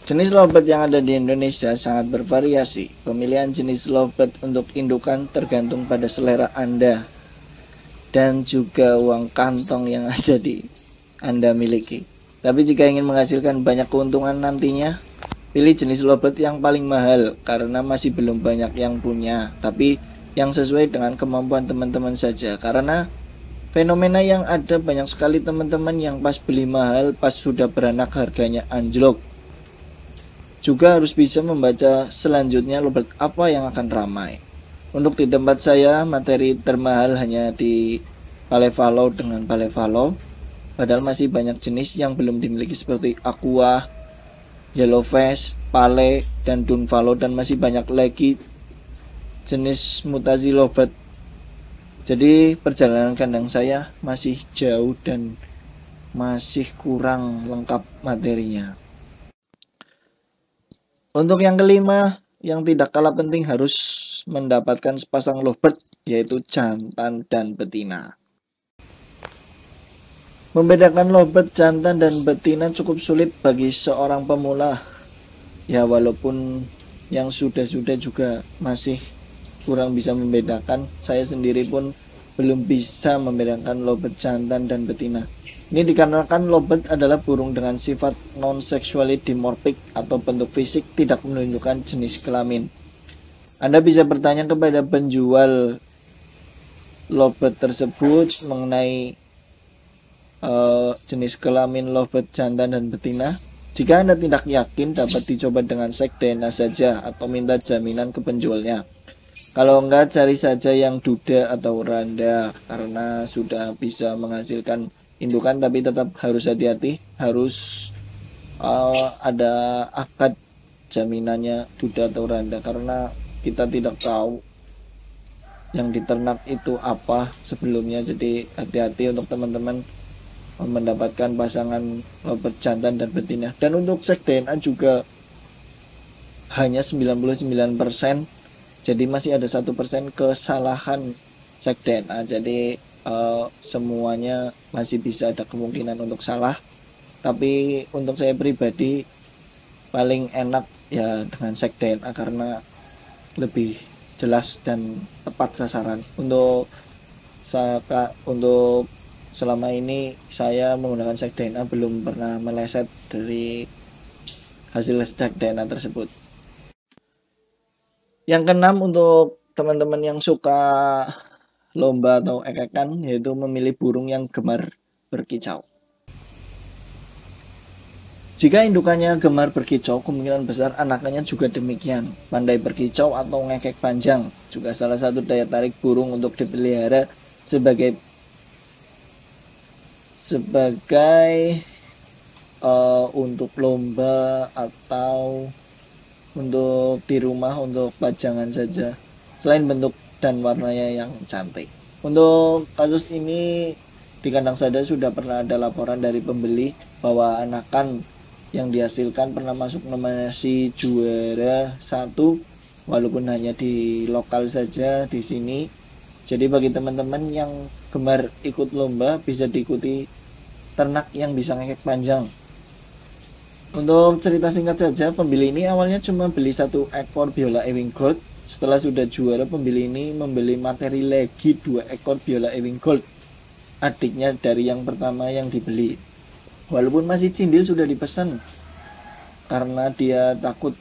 Jenis lovebird yang ada di Indonesia sangat bervariasi. Pemilihan jenis lovebird untuk indukan tergantung pada selera Anda dan juga uang kantong yang ada di Anda miliki. Tapi jika ingin menghasilkan banyak keuntungan nantinya, pilih jenis lovebird yang paling mahal karena masih belum banyak yang punya, tapi yang sesuai dengan kemampuan teman-teman saja. Karena fenomena yang ada, banyak sekali teman-teman yang pas beli mahal, pas sudah beranak harganya anjlok. Juga harus bisa membaca selanjutnya lovebird apa yang akan ramai. Untuk di tempat saya, materi termahal hanya di Pale Fallow dengan Pale Fallow. Padahal masih banyak jenis yang belum dimiliki seperti Aqua, Yellowface, Pale, dan Dun Fallow, dan masih banyak lagi jenis mutasi lovebird. Jadi perjalanan kandang saya masih jauh dan masih kurang lengkap materinya. Untuk yang kelima, yang tidak kalah penting, harus mendapatkan sepasang lovebird, yaitu jantan dan betina. Membedakan lovebird jantan dan betina cukup sulit bagi seorang pemula. Ya, walaupun yang sudah-sudah juga masih kurang bisa membedakan. Saya sendiri pun belum bisa membedakan lovebird jantan dan betina. Ini dikarenakan lovebird adalah burung dengan sifat non-sexually dimorphic atau bentuk fisik tidak menunjukkan jenis kelamin. Anda bisa bertanya kepada penjual lovebird tersebut mengenai jenis kelamin lovebird jantan dan betina. Jika Anda tidak yakin, dapat dicoba dengan cek DNA saja atau minta jaminan ke penjualnya. Kalau enggak, cari saja yang duda atau randa karena sudah bisa menghasilkan indukan, tapi tetap harus hati-hati, harus ada akad jaminannya duda atau randa, karena kita tidak tahu yang diternak itu apa sebelumnya. Jadi hati-hati untuk teman-teman mendapatkan pasangan lovebird jantan dan betina. Dan untuk cek DNA juga hanya 99%, jadi masih ada 1% kesalahan cek DNA. Jadi semuanya masih bisa ada kemungkinan untuk salah, tapi untuk saya pribadi paling enak ya dengan cek DNA karena lebih jelas dan tepat sasaran. Untuk selama ini saya menggunakan cek DNA, belum pernah meleset dari hasil cek DNA tersebut. Yang keenam, untuk teman-teman yang suka lomba atau ekekan, yaitu memilih burung yang gemar berkicau. Jika indukannya gemar berkicau, kemungkinan besar anakannya juga demikian, pandai berkicau atau ngekek panjang. Juga salah satu daya tarik burung untuk dipelihara sebagai untuk lomba atau untuk di rumah untuk pajangan saja, selain bentuk dan warnanya yang cantik. Untuk kasus ini di kandang sada sudah pernah ada laporan dari pembeli bahwa anakan yang dihasilkan pernah masuk nominasi juara 1, walaupun hanya di lokal saja di sini. Jadi bagi teman-teman yang gemar ikut lomba, bisa diikuti ternak yang bisa ngekek panjang. Untuk cerita singkat saja, pembeli ini awalnya cuma beli 1 ekor biola Ewing Gold. Setelah sudah juara, pembeli ini membeli materi lagi 2 ekor biola Ewing Gold, adiknya dari yang pertama yang dibeli. Walaupun masih cindil sudah dipesan, karena dia takut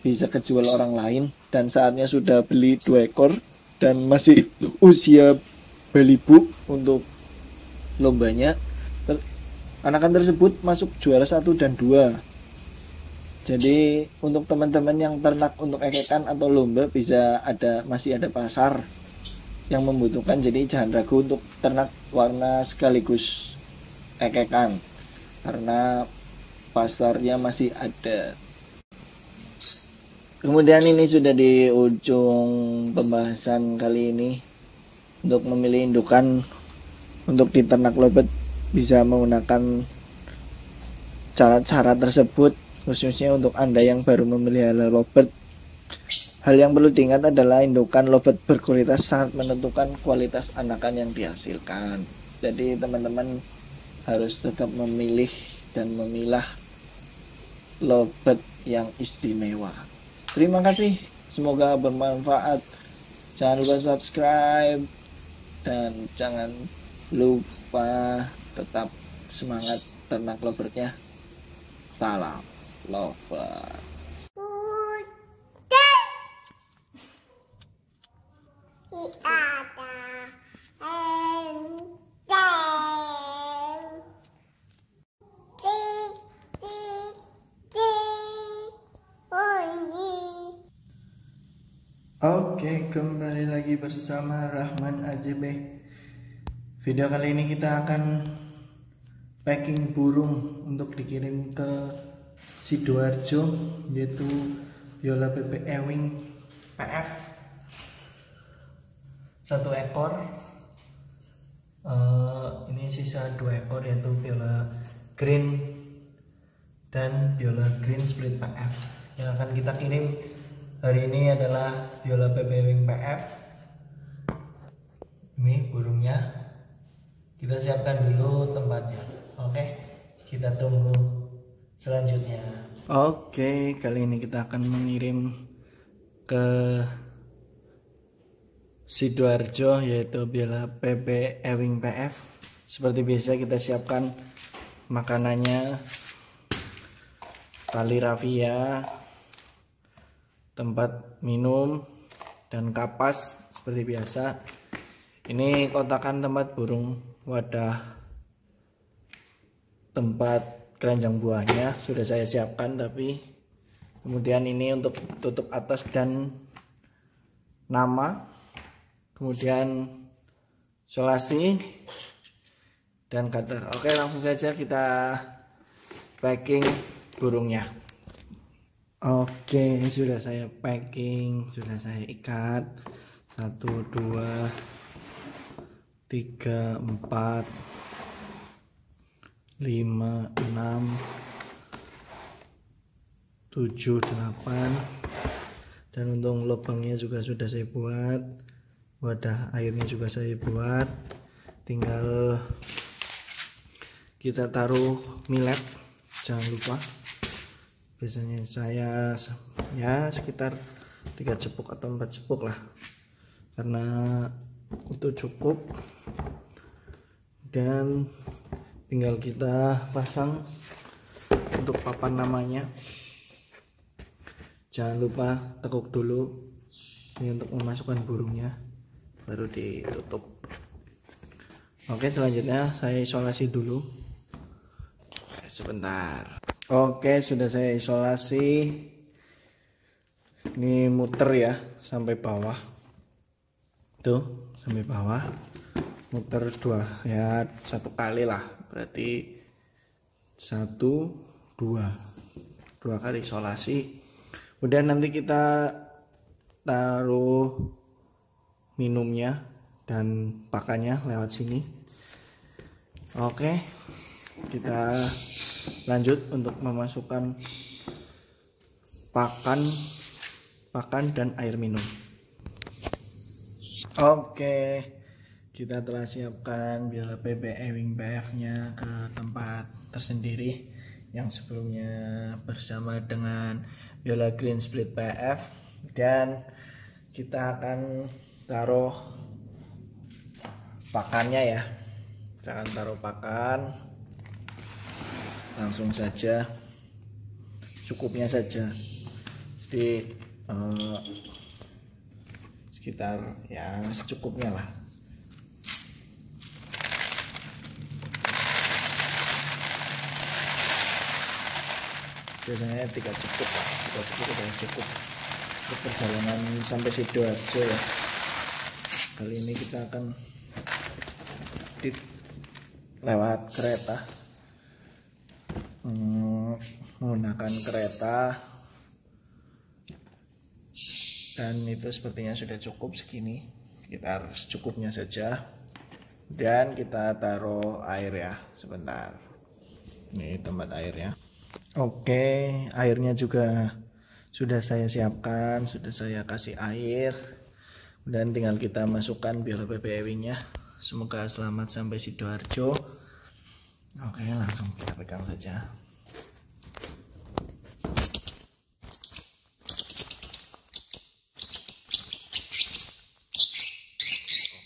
bisa kejual orang lain, dan saatnya sudah beli 2 ekor dan masih usia belibu untuk lombanya. Anakan tersebut masuk juara 1 dan 2. Jadi untuk teman-teman yang ternak untuk ekekan atau lomba, masih ada pasar yang membutuhkan. Jadi jangan ragu untuk ternak warna sekaligus ekekan, karena pasarnya masih ada. Kemudian ini sudah di ujung pembahasan kali ini. Untuk memilih indukan untuk di ternak lobet bisa menggunakan cara-cara tersebut, khususnya untuk Anda yang baru memelihara lobet. Hal yang perlu diingat adalah indukan lobet berkualitas sangat menentukan kualitas anakan yang dihasilkan. Jadi teman-teman harus tetap memilih dan memilah lobet yang istimewa. Terima kasih, semoga bermanfaat. Jangan lupa subscribe dan jangan lupa tetap semangat ternak lobernya. Salam lover. Oke, kembali lagi bersama Rahman AJB. Video kali ini kita akan packing burung untuk dikirim ke Sidoarjo, yaitu biola PP Ewing PF 1 ekor. Ini sisa 2 ekor, yaitu biola green dan biola green split PF. Yang akan kita kirim hari ini adalah biola PP Ewing PF. Ini burungnya, kita siapkan dulu tempatnya. Oke, kita tunggu selanjutnya. Oke, kali ini kita akan mengirim ke Sidoarjo, yaitu biola PP Ewing PF. Seperti biasa kita siapkan makanannya, tali rafia, tempat minum, dan kapas seperti biasa. Ini kotakan tempat burung, wadah tempat keranjang buahnya sudah saya siapkan, tapi kemudian ini untuk tutup atas dan nama, kemudian solasi dan cutter. Oke, langsung saja kita packing burungnya. Oke, sudah saya packing, sudah saya ikat. 1, 2, 3, 4, 5, 6, 7, 8. Dan untuk lubangnya juga sudah saya buat, wadah airnya juga saya buat. Tinggal kita taruh millet, jangan lupa. Biasanya saya ya sekitar 3 cepuk atau 4 cepuk lah, karena itu cukup. Dan tinggal kita pasang untuk papan namanya. Jangan lupa tekuk dulu ini untuk memasukkan burungnya, baru ditutup. Oke, selanjutnya saya isolasi dulu. Sebentar. Oke, sudah saya isolasi. Ini muter ya sampai bawah. Tuh, sampai bawah. Muter satu kali lah. Berarti 1, 2 kali isolasi. Kemudian nanti kita taruh minumnya dan pakannya lewat sini. Oke, kita lanjut untuk memasukkan pakan dan air minum. Oke, kita telah siapkan biola PB Ewing PF nya ke tempat tersendiri yang sebelumnya bersama dengan biola Green Split PF, dan kita akan taruh pakannya ya. Kita akan taruh pakan langsung saja, cukupnya saja. Jadi sekitar ya secukupnya lah. Biasanya 3 cukup lah, 3 cukup udah cukup untuk perjalanan sampai Sidoarjo ya. Kali ini kita akan lewat kereta, menggunakan kereta, dan itu sepertinya sudah cukup segini. Kita harus cukupnya saja, dan kita taruh air ya sebentar. Ini tempat airnya. Oke, airnya juga sudah saya siapkan, sudah saya kasih air, dan tinggal kita masukkan biola PB Ewing-nya. Semoga selamat sampai Sidoarjo. Oke, langsung kita pegang saja.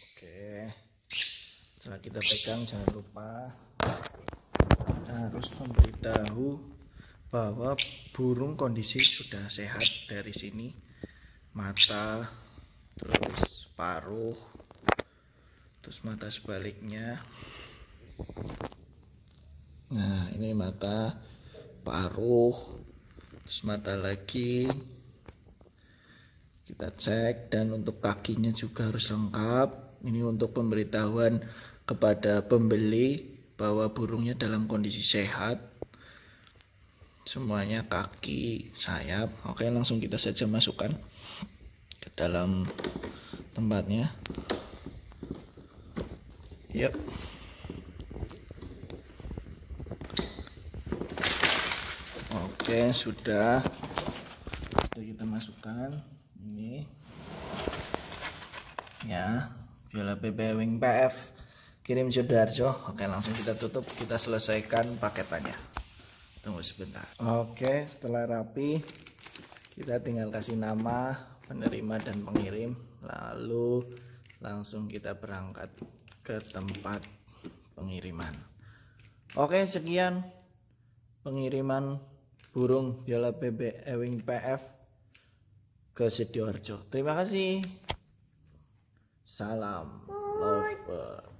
Oke, setelah kita pegang, jangan lupa harus memberitahu bahwa burung kondisi sudah sehat dari sini, mata, terus paruh, terus mata sebaliknya. Nah, ini mata, paruh, terus mata lagi kita cek, dan untuk kakinya juga harus lengkap. Ini untuk pemberitahuan kepada pembeli bahwa burungnya dalam kondisi sehat. Semuanya kaki, sayap. Oke, langsung kita saja masukkan ke dalam tempatnya. Yap. Oke, sudah kita masukkan ini ya, biola PB Ewing PF kirim Sidoarjo. Oke, langsung kita tutup, kita selesaikan paketannya. Tunggu sebentar. Oke, setelah rapi kita tinggal kasih nama penerima dan pengirim, lalu langsung kita berangkat ke tempat pengiriman. Oke, sekian pengiriman burung biola PB Ewing PF ke Sidoarjo. Terima kasih. Salam lovebird.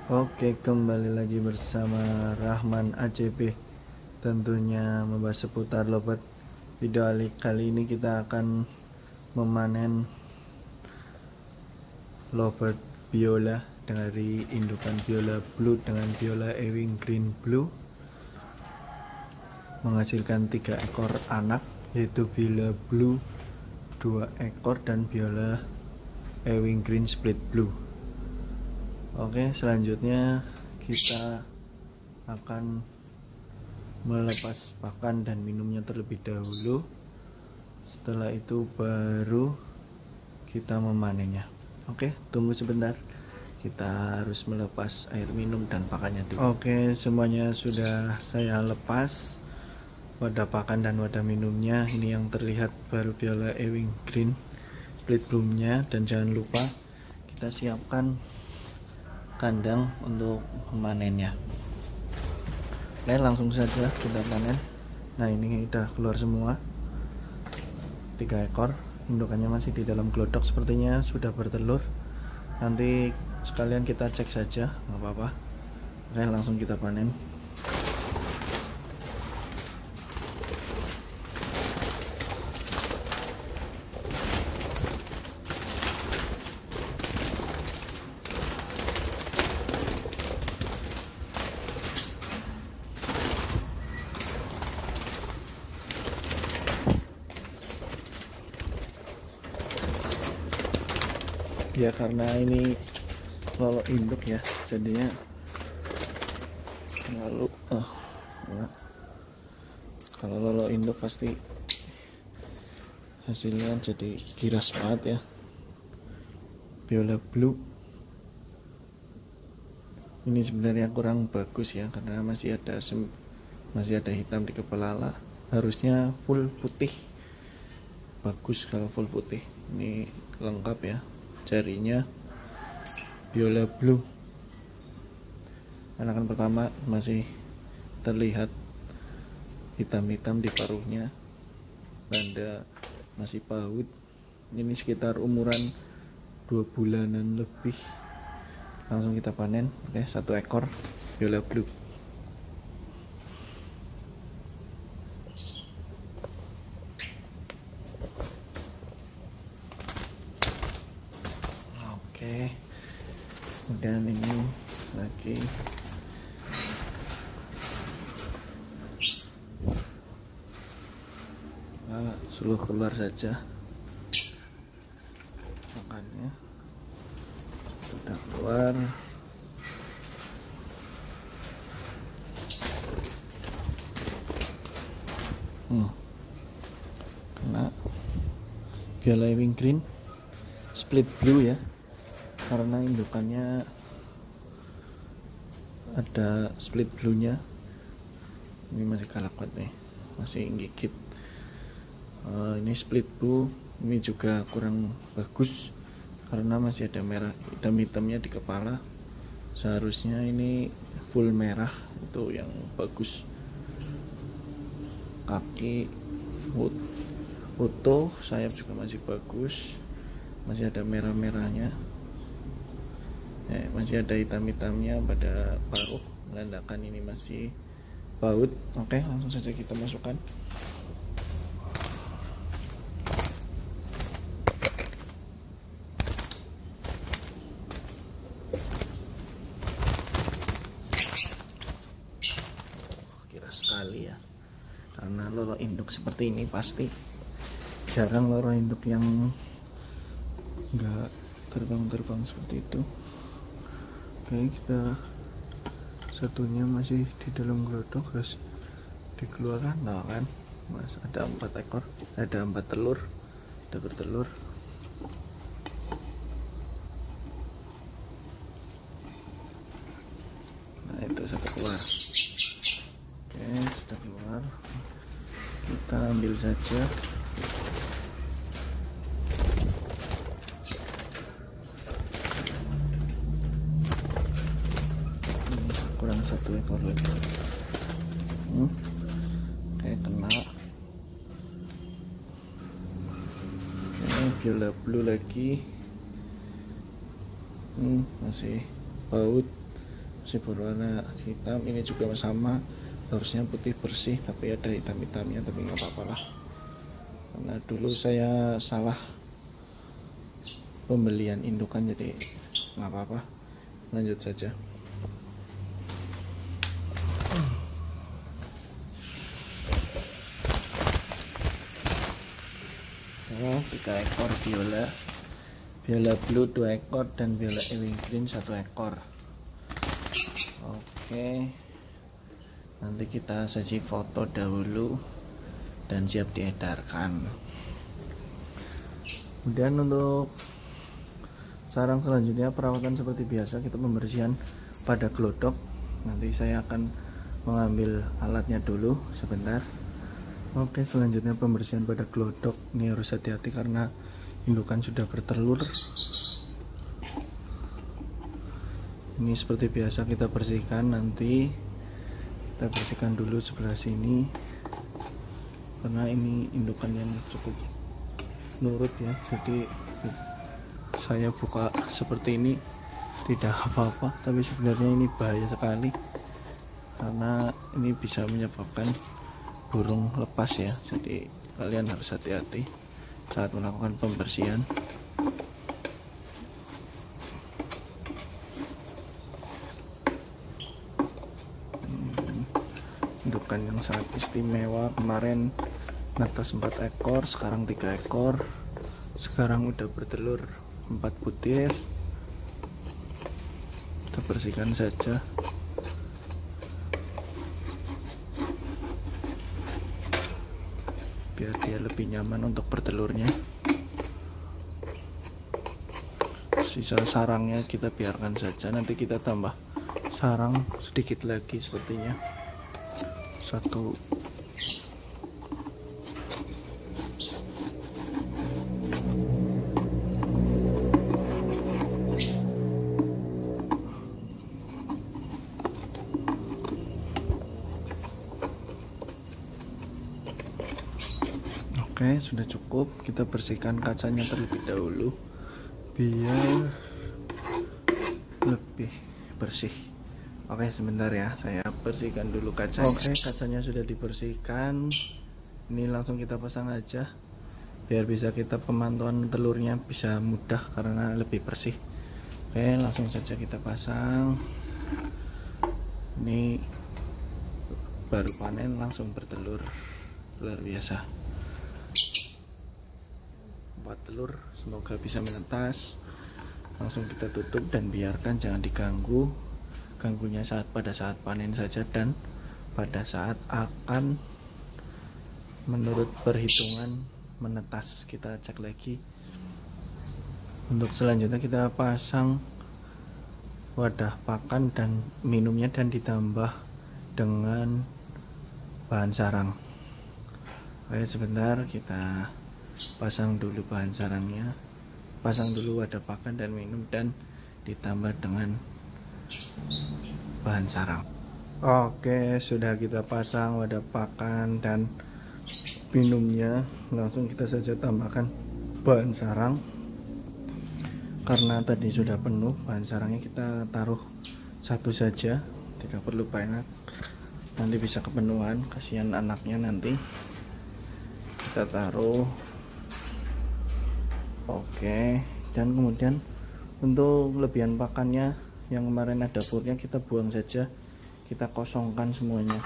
Oke, kembali lagi bersama Rahman ACP, tentunya membahas seputar lovebird. Video kali ini kita akan memanen lovebird biola dari indukan biola blue dengan biola Ewing Green Blue, menghasilkan 3 ekor anak, yaitu biola blue 2 ekor dan biola Ewing Green Split Blue. Oke, selanjutnya kita akan melepas pakan dan minumnya terlebih dahulu. Setelah itu baru kita memanennya. Oke, tunggu sebentar. Kita harus melepas air minum dan pakannya dulu. Oke, semuanya sudah saya lepas. wadah pakan dan wadah minumnya. Ini yang terlihat baru biola Ewing Green split bloomnya. Dan jangan lupa kita siapkan kandang untuk memanennya. Oke, langsung saja kita panen. Nah, ini udah keluar semua 3 ekor. Indukannya masih di dalam glodok, sepertinya sudah bertelur. Nanti sekalian kita cek saja, nggak apa-apa. Oke, langsung kita panen. Ya, karena ini lolo induk ya, jadinya kalau lolo induk pasti hasilnya jadi giras banget ya. Biola Blue ini sebenarnya kurang bagus ya, karena masih ada hitam di kepala. Harusnya full putih, bagus kalau full putih. Ini lengkap ya, jarinya Biola Blue. Anakan pertama masih terlihat hitam-hitam di paruhnya, tanda masih paut. Ini sekitar umuran 2 bulanan lebih. Langsung kita panen. Oke, 1 ekor Biola Blue. Oke, kemudian ini lagi suluh keluar saja makannya, sudah keluar. Kena Biola Ewing Green split blue ya, karena indukannya ada split blue nya. Ini masih kalah kuat nih, masih gigit. Ini split blue ini juga kurang bagus karena masih ada merah hitam-hitamnya di kepala. Seharusnya ini full merah, itu yang bagus. Kaki utuh, sayap juga masih bagus, masih ada merah-merahnya, masih ada hitam-hitamnya pada paruh, menandakan ini masih baut. Oke, langsung saja kita masukkan. Kira sekali ya, karena lolo induk seperti ini pasti jarang lolo induk yang enggak terbang seperti itu. Oke, kita satunya masih di dalam glodok, harus dikeluarkan. Nah kan, mas, ada 4 ekor, ada 4 telur, udah bertelur. Nah, itu satu keluar. Oke, sudah keluar, kita ambil saja. Kurang 1 ekor lagi. Kayak kena. Ini Biola Blue lagi. Masih baut, masih berwarna hitam. Ini juga sama, harusnya putih bersih tapi ada hitam-hitamnya, tapi nggak apa-apa lah, karena dulu saya salah pembelian indukan, jadi nggak apa-apa, lanjut saja. Oh, 3 ekor Biola Blue 2 ekor dan Biola Ewing Green 1 ekor. Oke, nanti kita sesi foto dahulu dan siap diedarkan. Kemudian untuk sarang selanjutnya, perawatan seperti biasa, kita pembersihan pada glodok. Nanti saya akan mengambil alatnya dulu sebentar. Oke, selanjutnya pembersihan pada glodok. Ini harus hati-hati karena indukan sudah bertelur. Ini seperti biasa kita bersihkan, nanti kita bersihkan dulu sebelah sini karena ini indukan yang cukup nurut ya, jadi saya buka seperti ini tidak apa-apa, tapi sebenarnya ini bahaya sekali karena ini bisa menyebabkan burung lepas ya, jadi kalian harus hati-hati saat melakukan pembersihan. Indukan yang sangat istimewa, kemarin netas 4 ekor, sekarang 3 ekor, sekarang udah bertelur 4 butir. Kita bersihkan saja. Biar dia lebih nyaman untuk bertelurnya. Sisa sarangnya kita biarkan saja, nanti kita tambah sarang sedikit lagi sepertinya. Satu. Oke, sudah cukup. Kita bersihkan kacanya terlebih dahulu biar lebih bersih. Oke, sebentar ya, saya bersihkan dulu kacanya. Oke, kacanya sudah dibersihkan. Ini langsung kita pasang aja biar bisa kita pemantauan telurnya bisa mudah karena lebih bersih. Oke, langsung saja kita pasang. Ini baru panen langsung bertelur, luar biasa. 4 telur, semoga bisa menetas. Langsung kita tutup dan biarkan, jangan diganggu. Ganggunya pada saat panen saja dan pada saat akan menurut perhitungan menetas. Kita cek lagi. Untuk selanjutnya kita pasang wadah pakan dan minumnya dan ditambah dengan bahan sarang. Oke, sebentar kita pasang dulu bahan sarangnya, pasang dulu wadah pakan dan minum dan ditambah dengan bahan sarang. Oke, sudah kita pasang wadah pakan dan minumnya, langsung kita saja tambahkan bahan sarang. Karena tadi sudah penuh bahan sarangnya, kita taruh satu saja, tidak perlu banyak, nanti bisa kepenuhan, kasihan anaknya nanti. Kita taruh. Oke, dan kemudian untuk lebihan pakannya yang kemarin ada dapurnya kita buang saja, kita kosongkan semuanya.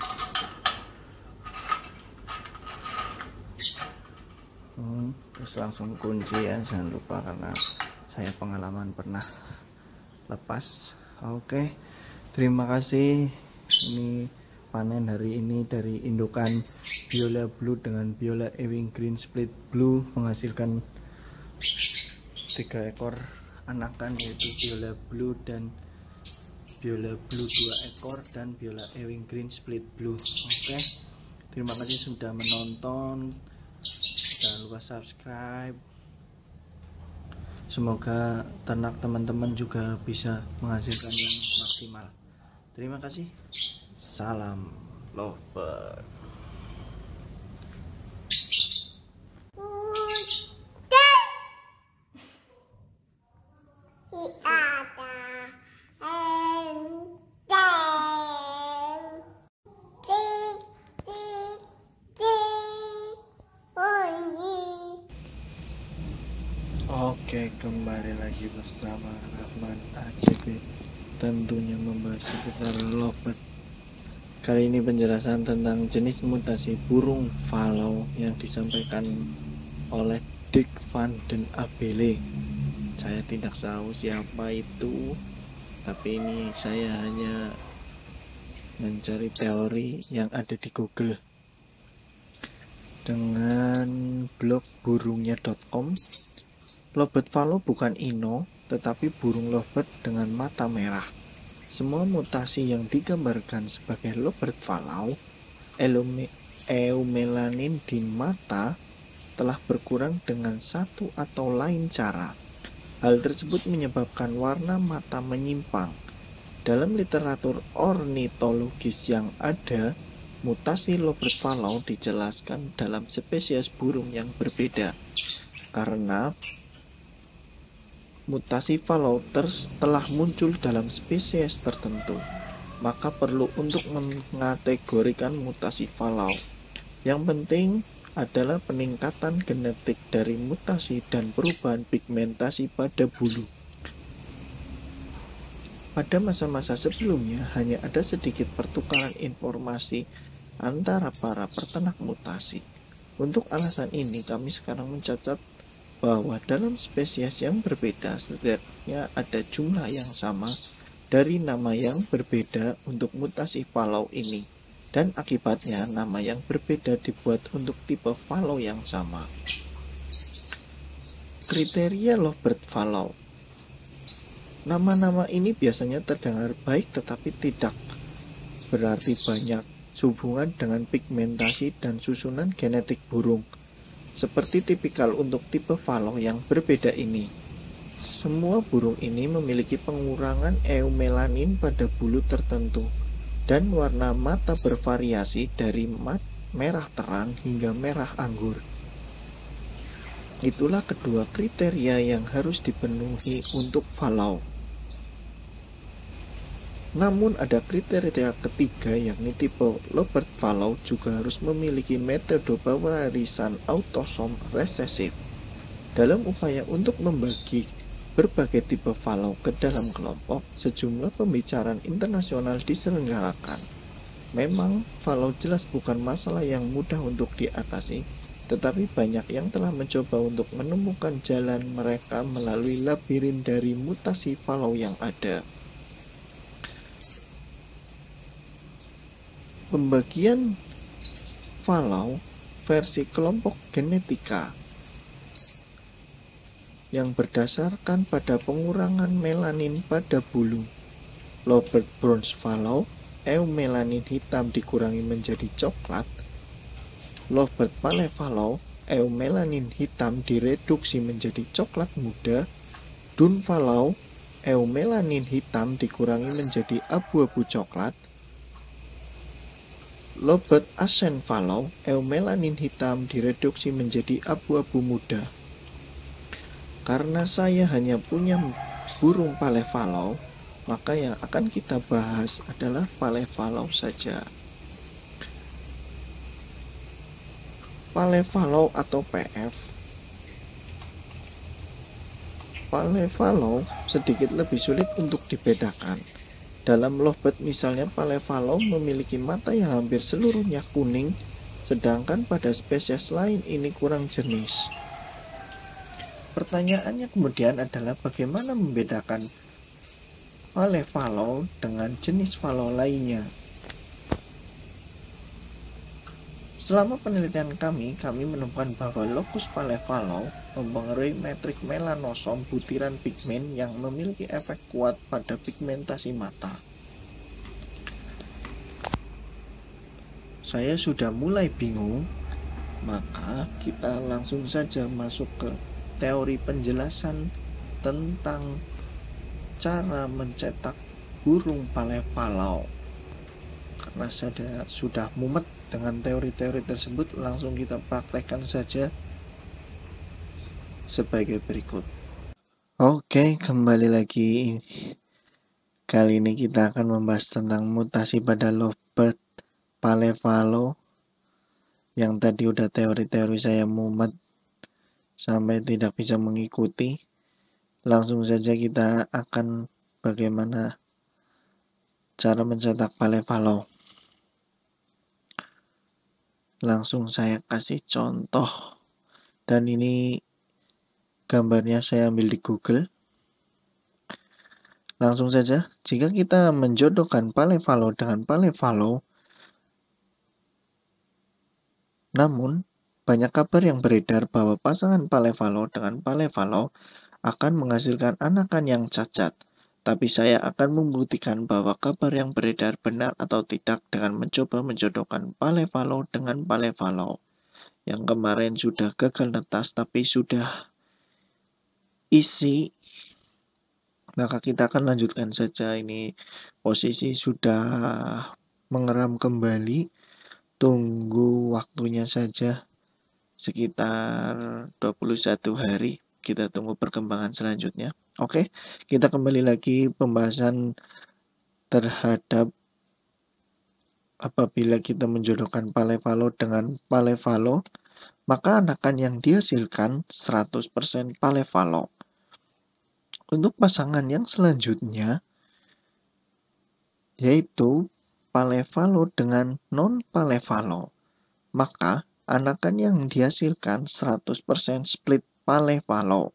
Terus langsung kunci ya, jangan lupa karena saya pengalaman pernah lepas. Oke, terima kasih. Ini panen hari ini dari indukan Biola Blue dengan Biola Ewing Green Split Blue menghasilkan 3 ekor anakan, yaitu Biola Blue dan Biola Blue 2 ekor dan Biola Ewing Green Split Blue. Oke, terima kasih sudah menonton, jangan lupa subscribe. Semoga ternak teman-teman juga bisa menghasilkan yang maksimal. Terima kasih, salam lovebird. Oke, kembali lagi bersama Rahman ACB, tentunya membahas seputar lovebird. Kali ini penjelasan tentang jenis mutasi burung falau yang disampaikan oleh Dick van den Abele. Saya tidak tahu siapa itu, tapi ini saya hanya mencari teori yang ada di Google dengan blog burungnya.com. Lovebird falau bukan ino, tetapi burung lovebird dengan mata merah. Semua mutasi yang digambarkan sebagai lovebird falau eumelanin di mata telah berkurang dengan satu atau lain cara. Hal tersebut menyebabkan warna mata menyimpang. Dalam literatur ornitologis yang ada, mutasi lobert fallow dijelaskan dalam spesies burung yang berbeda. Karena mutasi fallow telah muncul dalam spesies tertentu, maka perlu untuk mengategorikan mutasi fallow. Yang penting adalah peningkatan genetik dari mutasi dan perubahan pigmentasi pada bulu. Pada masa-masa sebelumnya, hanya ada sedikit pertukaran informasi antara para peternak mutasi. Untuk alasan ini, kami sekarang mencatat bahwa dalam spesies yang berbeda, setidaknya ada jumlah yang sama dari nama yang berbeda untuk mutasi fallow ini. Dan akibatnya, nama yang berbeda dibuat untuk tipe fallow yang sama. Kriteria lobert fallow. Nama-nama ini biasanya terdengar baik tetapi tidak berarti banyak sehubungan dengan pigmentasi dan susunan genetik burung. Seperti tipikal untuk tipe fallow yang berbeda ini. Semua burung ini memiliki pengurangan eumelanin pada bulu tertentu dan warna mata bervariasi dari merah terang hingga merah anggur. Itulah kedua kriteria yang harus dipenuhi untuk fallow. Namun ada kriteria ketiga yakni tipe lobert fallow juga harus memiliki metode pewarisan autosom resesif. Dalam upaya untuk membagi berbagai tipe fallow ke dalam kelompok, sejumlah pembicaraan internasional diselenggarakan. Memang fallow jelas bukan masalah yang mudah untuk diatasi, tetapi banyak yang telah mencoba untuk menemukan jalan mereka melalui labirin dari mutasi fallow yang ada. Pembagian fallow versi kelompok genetika yang berdasarkan pada pengurangan melanin pada bulu. Lobert bronze fallow, eumelanin hitam dikurangi menjadi coklat. Lobert pale fallow, eumelanin hitam direduksi menjadi coklat muda. Dun fallow, eumelanin hitam dikurangi menjadi abu-abu coklat. Lobert ascent fallow, eumelanin hitam direduksi menjadi abu-abu muda. Karena saya hanya punya burung pale fallow, maka yang akan kita bahas adalah pale fallow saja. Pale fallow atau PF. Pale fallow sedikit lebih sulit untuk dibedakan. Dalam lovebird misalnya, pale fallow memiliki mata yang hampir seluruhnya kuning, sedangkan pada spesies lain ini kurang jenis. Pertanyaannya kemudian adalah bagaimana membedakan pale fallow dengan jenis fallow lainnya. Selama penelitian kami menemukan bahwa lokus pale fallow mempengaruhi metrik melanosom butiran pigmen yang memiliki efek kuat pada pigmentasi mata. Saya sudah mulai bingung, maka kita langsung saja masuk ke teori penjelasan tentang cara mencetak burung pale fallow. Karena saya sudah mumet dengan teori-teori tersebut, langsung kita praktekkan saja sebagai berikut. Oke, kembali lagi. Kali ini kita akan membahas tentang mutasi pada lovebird pale fallow. Yang tadi udah teori-teori saya mumet sampai tidak bisa mengikuti. Langsung saja kita akan bagaimana cara mencetak pale fallow. Langsung saya kasih contoh, dan ini gambarnya saya ambil di Google. Langsung saja, jika kita menjodohkan pale fallow dengan pale fallow, namun banyak kabar yang beredar bahwa pasangan pale fallow dengan pale fallow akan menghasilkan anakan yang cacat. Tapi saya akan membuktikan bahwa kabar yang beredar benar atau tidak dengan mencoba menjodohkan Palevalo dengan Palevalo. Yang kemarin sudah gagal netas tapi sudah isi, maka kita akan lanjutkan saja. Ini posisi sudah mengeram kembali. Tunggu waktunya saja sekitar 21 hari. Kita tunggu perkembangan selanjutnya. Oke, kita kembali lagi pembahasan terhadap apabila kita menjodohkan Palevalo dengan Palevalo, maka anakan yang dihasilkan 100% Palevalo. Untuk pasangan yang selanjutnya, yaitu Palevalo dengan non-Palevalo, maka anakan yang dihasilkan 100% split Palevalo.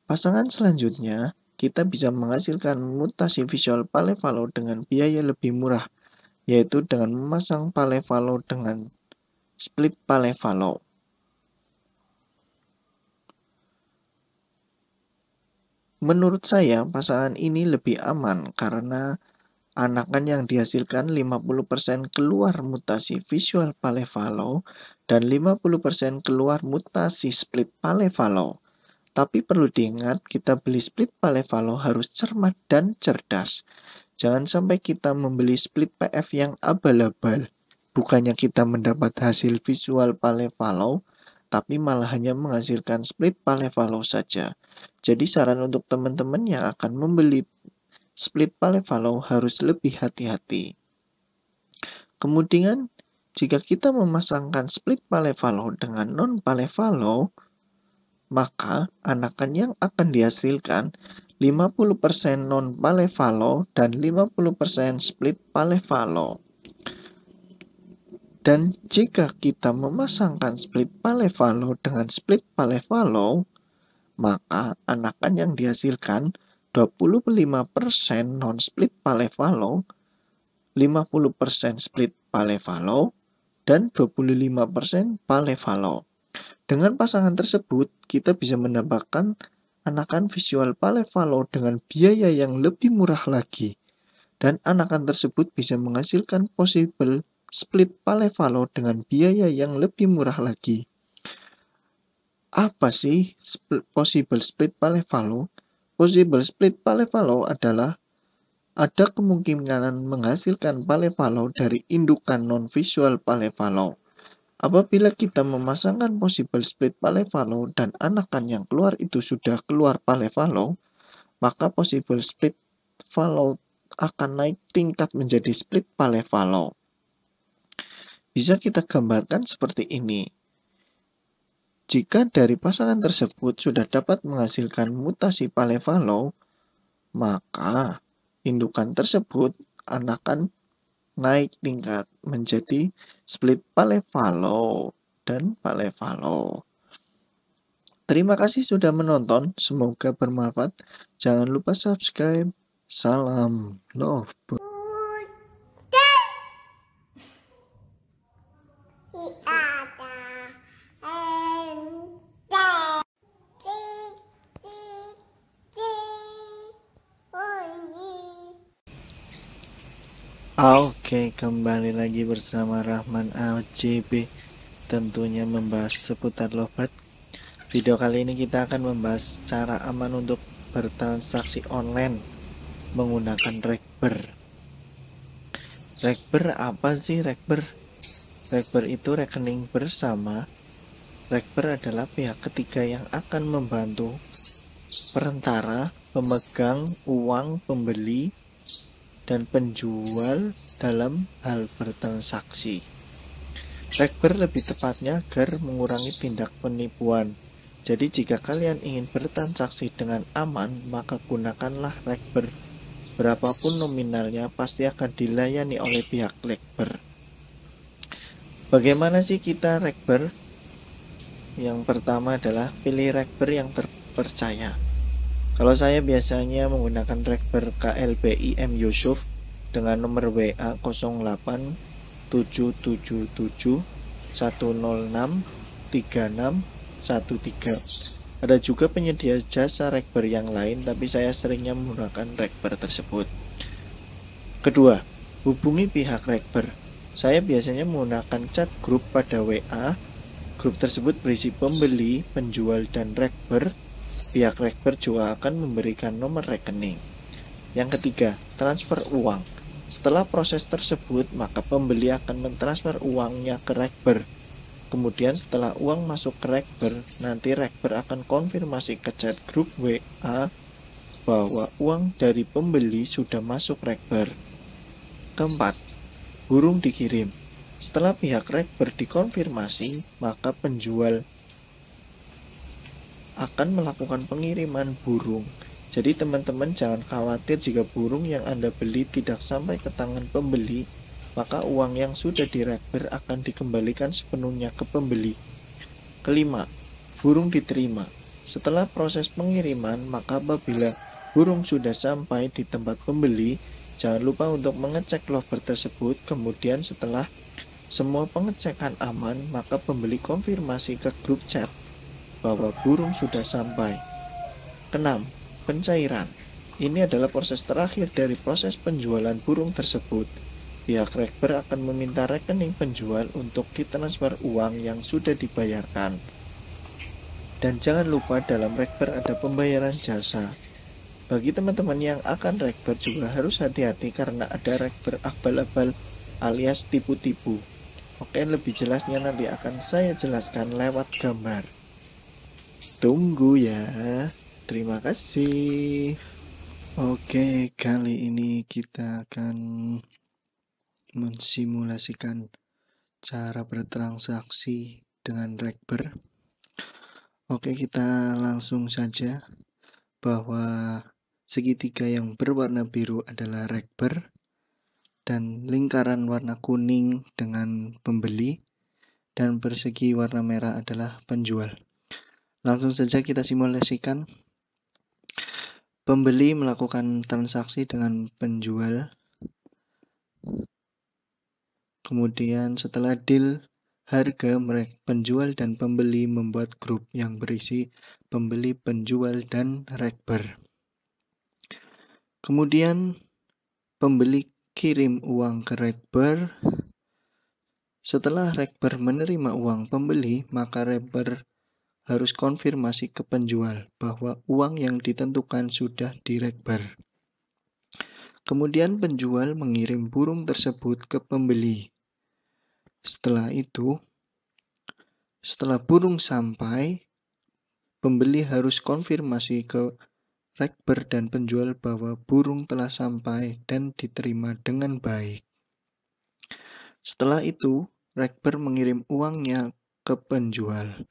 Pasangan selanjutnya, kita bisa menghasilkan mutasi visual Palevalo dengan biaya lebih murah, yaitu dengan memasang Palevalo dengan split Palevalo. Menurut saya, pasangan ini lebih aman karena anakan yang dihasilkan 50% keluar mutasi visual Palevalo dan 50% keluar mutasi split Palevalo. Tapi perlu diingat, kita beli split Palevalo harus cermat dan cerdas. Jangan sampai kita membeli split PF yang abal-abal. Bukannya kita mendapat hasil visual Palevalo, tapi malah hanya menghasilkan split Palevalo saja. Jadi saran untuk teman-teman yang akan membeli split Palevalo harus lebih hati-hati. Kemudian, jika kita memasangkan split Palevalo dengan non-Palevalo, maka anakan yang akan dihasilkan 50% non-Palevalo dan 50% split Palevalo. Dan jika kita memasangkan split Palevalo dengan split Palevalo, maka anakan yang dihasilkan 25% non-split Palevalo, 50% split Palevalo, dan 25% Palevalo. Dengan pasangan tersebut, kita bisa mendapatkan anakan visual Palevalo dengan biaya yang lebih murah lagi. Dan anakan tersebut bisa menghasilkan possible split Palevalo dengan biaya yang lebih murah lagi. Apa sih possible split Palevalo? Possible split Palevalo adalah ada kemungkinan menghasilkan Palevalo dari indukan non-visual Palevalo. Apabila kita memasangkan possible split Palevalo dan anakan yang keluar itu sudah keluar Palevalo, maka possible split Palevalo akan naik tingkat menjadi split Palevalo. Bisa kita gambarkan seperti ini. Jika dari pasangan tersebut sudah dapat menghasilkan mutasi Palevalo, maka indukan tersebut anakan naik tingkat menjadi split Palevalo dan Palevalo. Terima kasih sudah menonton, semoga bermanfaat. Jangan lupa subscribe. Salam love. Oke, kembali lagi bersama Rahman AJB, tentunya membahas seputar lovebird. Video kali ini kita akan membahas cara aman untuk bertransaksi online menggunakan Rekber. Rekber apa sih Rekber? Rekber itu rekening bersama. Rekber adalah pihak ketiga yang akan membantu perantara, pemegang uang pembeli dan penjual dalam hal bertransaksi. Rekber lebih tepatnya agar mengurangi tindak penipuan. Jadi jika kalian ingin bertransaksi dengan aman, maka gunakanlah Rekber. Berapapun nominalnya pasti akan dilayani oleh pihak Rekber. Bagaimana sih kita Rekber? Yang pertama adalah pilih Rekber yang terpercaya. Kalau saya biasanya menggunakan Rekber KLBI M Yusuf dengan nomor WA 08777 106 3613. Ada juga penyedia jasa Rekber yang lain, tapi saya seringnya menggunakan Rekber tersebut. Kedua, hubungi pihak Rekber. Saya biasanya menggunakan chat grup pada WA. Grup tersebut berisi pembeli, penjual, dan Rekber. Pihak Rekber juga akan memberikan nomor rekening. Yang ketiga, transfer uang. Setelah proses tersebut, maka pembeli akan mentransfer uangnya ke Rekber. Kemudian setelah uang masuk ke Rekber, nanti Rekber akan konfirmasi ke chat grup WA bahwa uang dari pembeli sudah masuk Rekber. Keempat, burung dikirim. Setelah pihak Rekber dikonfirmasi, maka penjual akan melakukan pengiriman burung. Jadi teman-teman jangan khawatir jika burung yang Anda beli tidak sampai ke tangan pembeli, maka uang yang sudah direkber akan dikembalikan sepenuhnya ke pembeli. Kelima, burung diterima. Setelah proses pengiriman, maka apabila burung sudah sampai di tempat pembeli, jangan lupa untuk mengecek lovebird tersebut. Kemudian setelah semua pengecekan aman, maka pembeli konfirmasi ke grup chat bahwa burung sudah sampai. Keenam, pencairan. Ini adalah proses terakhir dari proses penjualan burung tersebut. Pihak Rekber akan meminta rekening penjual untuk ditransfer uang yang sudah dibayarkan. Dan jangan lupa dalam Rekber ada pembayaran jasa. Bagi teman-teman yang akan Rekber juga harus hati-hati karena ada Rekber abal-abal alias tipu-tipu. Oke, lebih jelasnya nanti akan saya jelaskan lewat gambar. Tunggu ya. Terima kasih. Oke, kali ini kita akan mensimulasikan cara bertransaksi dengan Rekber. Oke, kita langsung saja bahwa segitiga yang berwarna biru adalah Rekber dan lingkaran warna kuning dengan pembeli dan persegi warna merah adalah penjual. Langsung saja kita simulasikan. Pembeli melakukan transaksi dengan penjual. Kemudian setelah deal harga, penjual dan pembeli membuat grup yang berisi pembeli, penjual, dan Rekber. Kemudian pembeli kirim uang ke Rekber. Setelah Rekber menerima uang pembeli, maka Rekber harus konfirmasi ke penjual bahwa uang yang ditentukan sudah di Rekber. Kemudian penjual mengirim burung tersebut ke pembeli. Setelah itu, setelah burung sampai, pembeli harus konfirmasi ke Rekber dan penjual bahwa burung telah sampai dan diterima dengan baik. Setelah itu, Rekber mengirim uangnya ke penjual.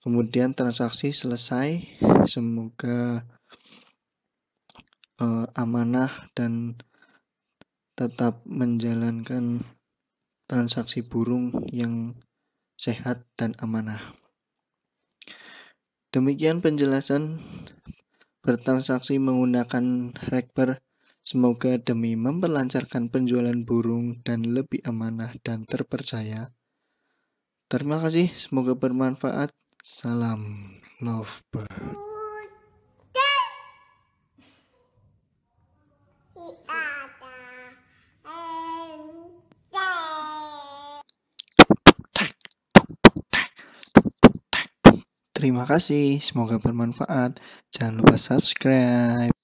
Kemudian transaksi selesai. Semoga amanah dan tetap menjalankan transaksi burung yang sehat dan amanah. Demikian penjelasan bertransaksi menggunakan Rekber. Semoga demi memperlancarkan penjualan burung dan lebih amanah dan terpercaya. Terima kasih, semoga bermanfaat. Salam lovebird. Terima kasih, semoga bermanfaat. Jangan lupa subscribe.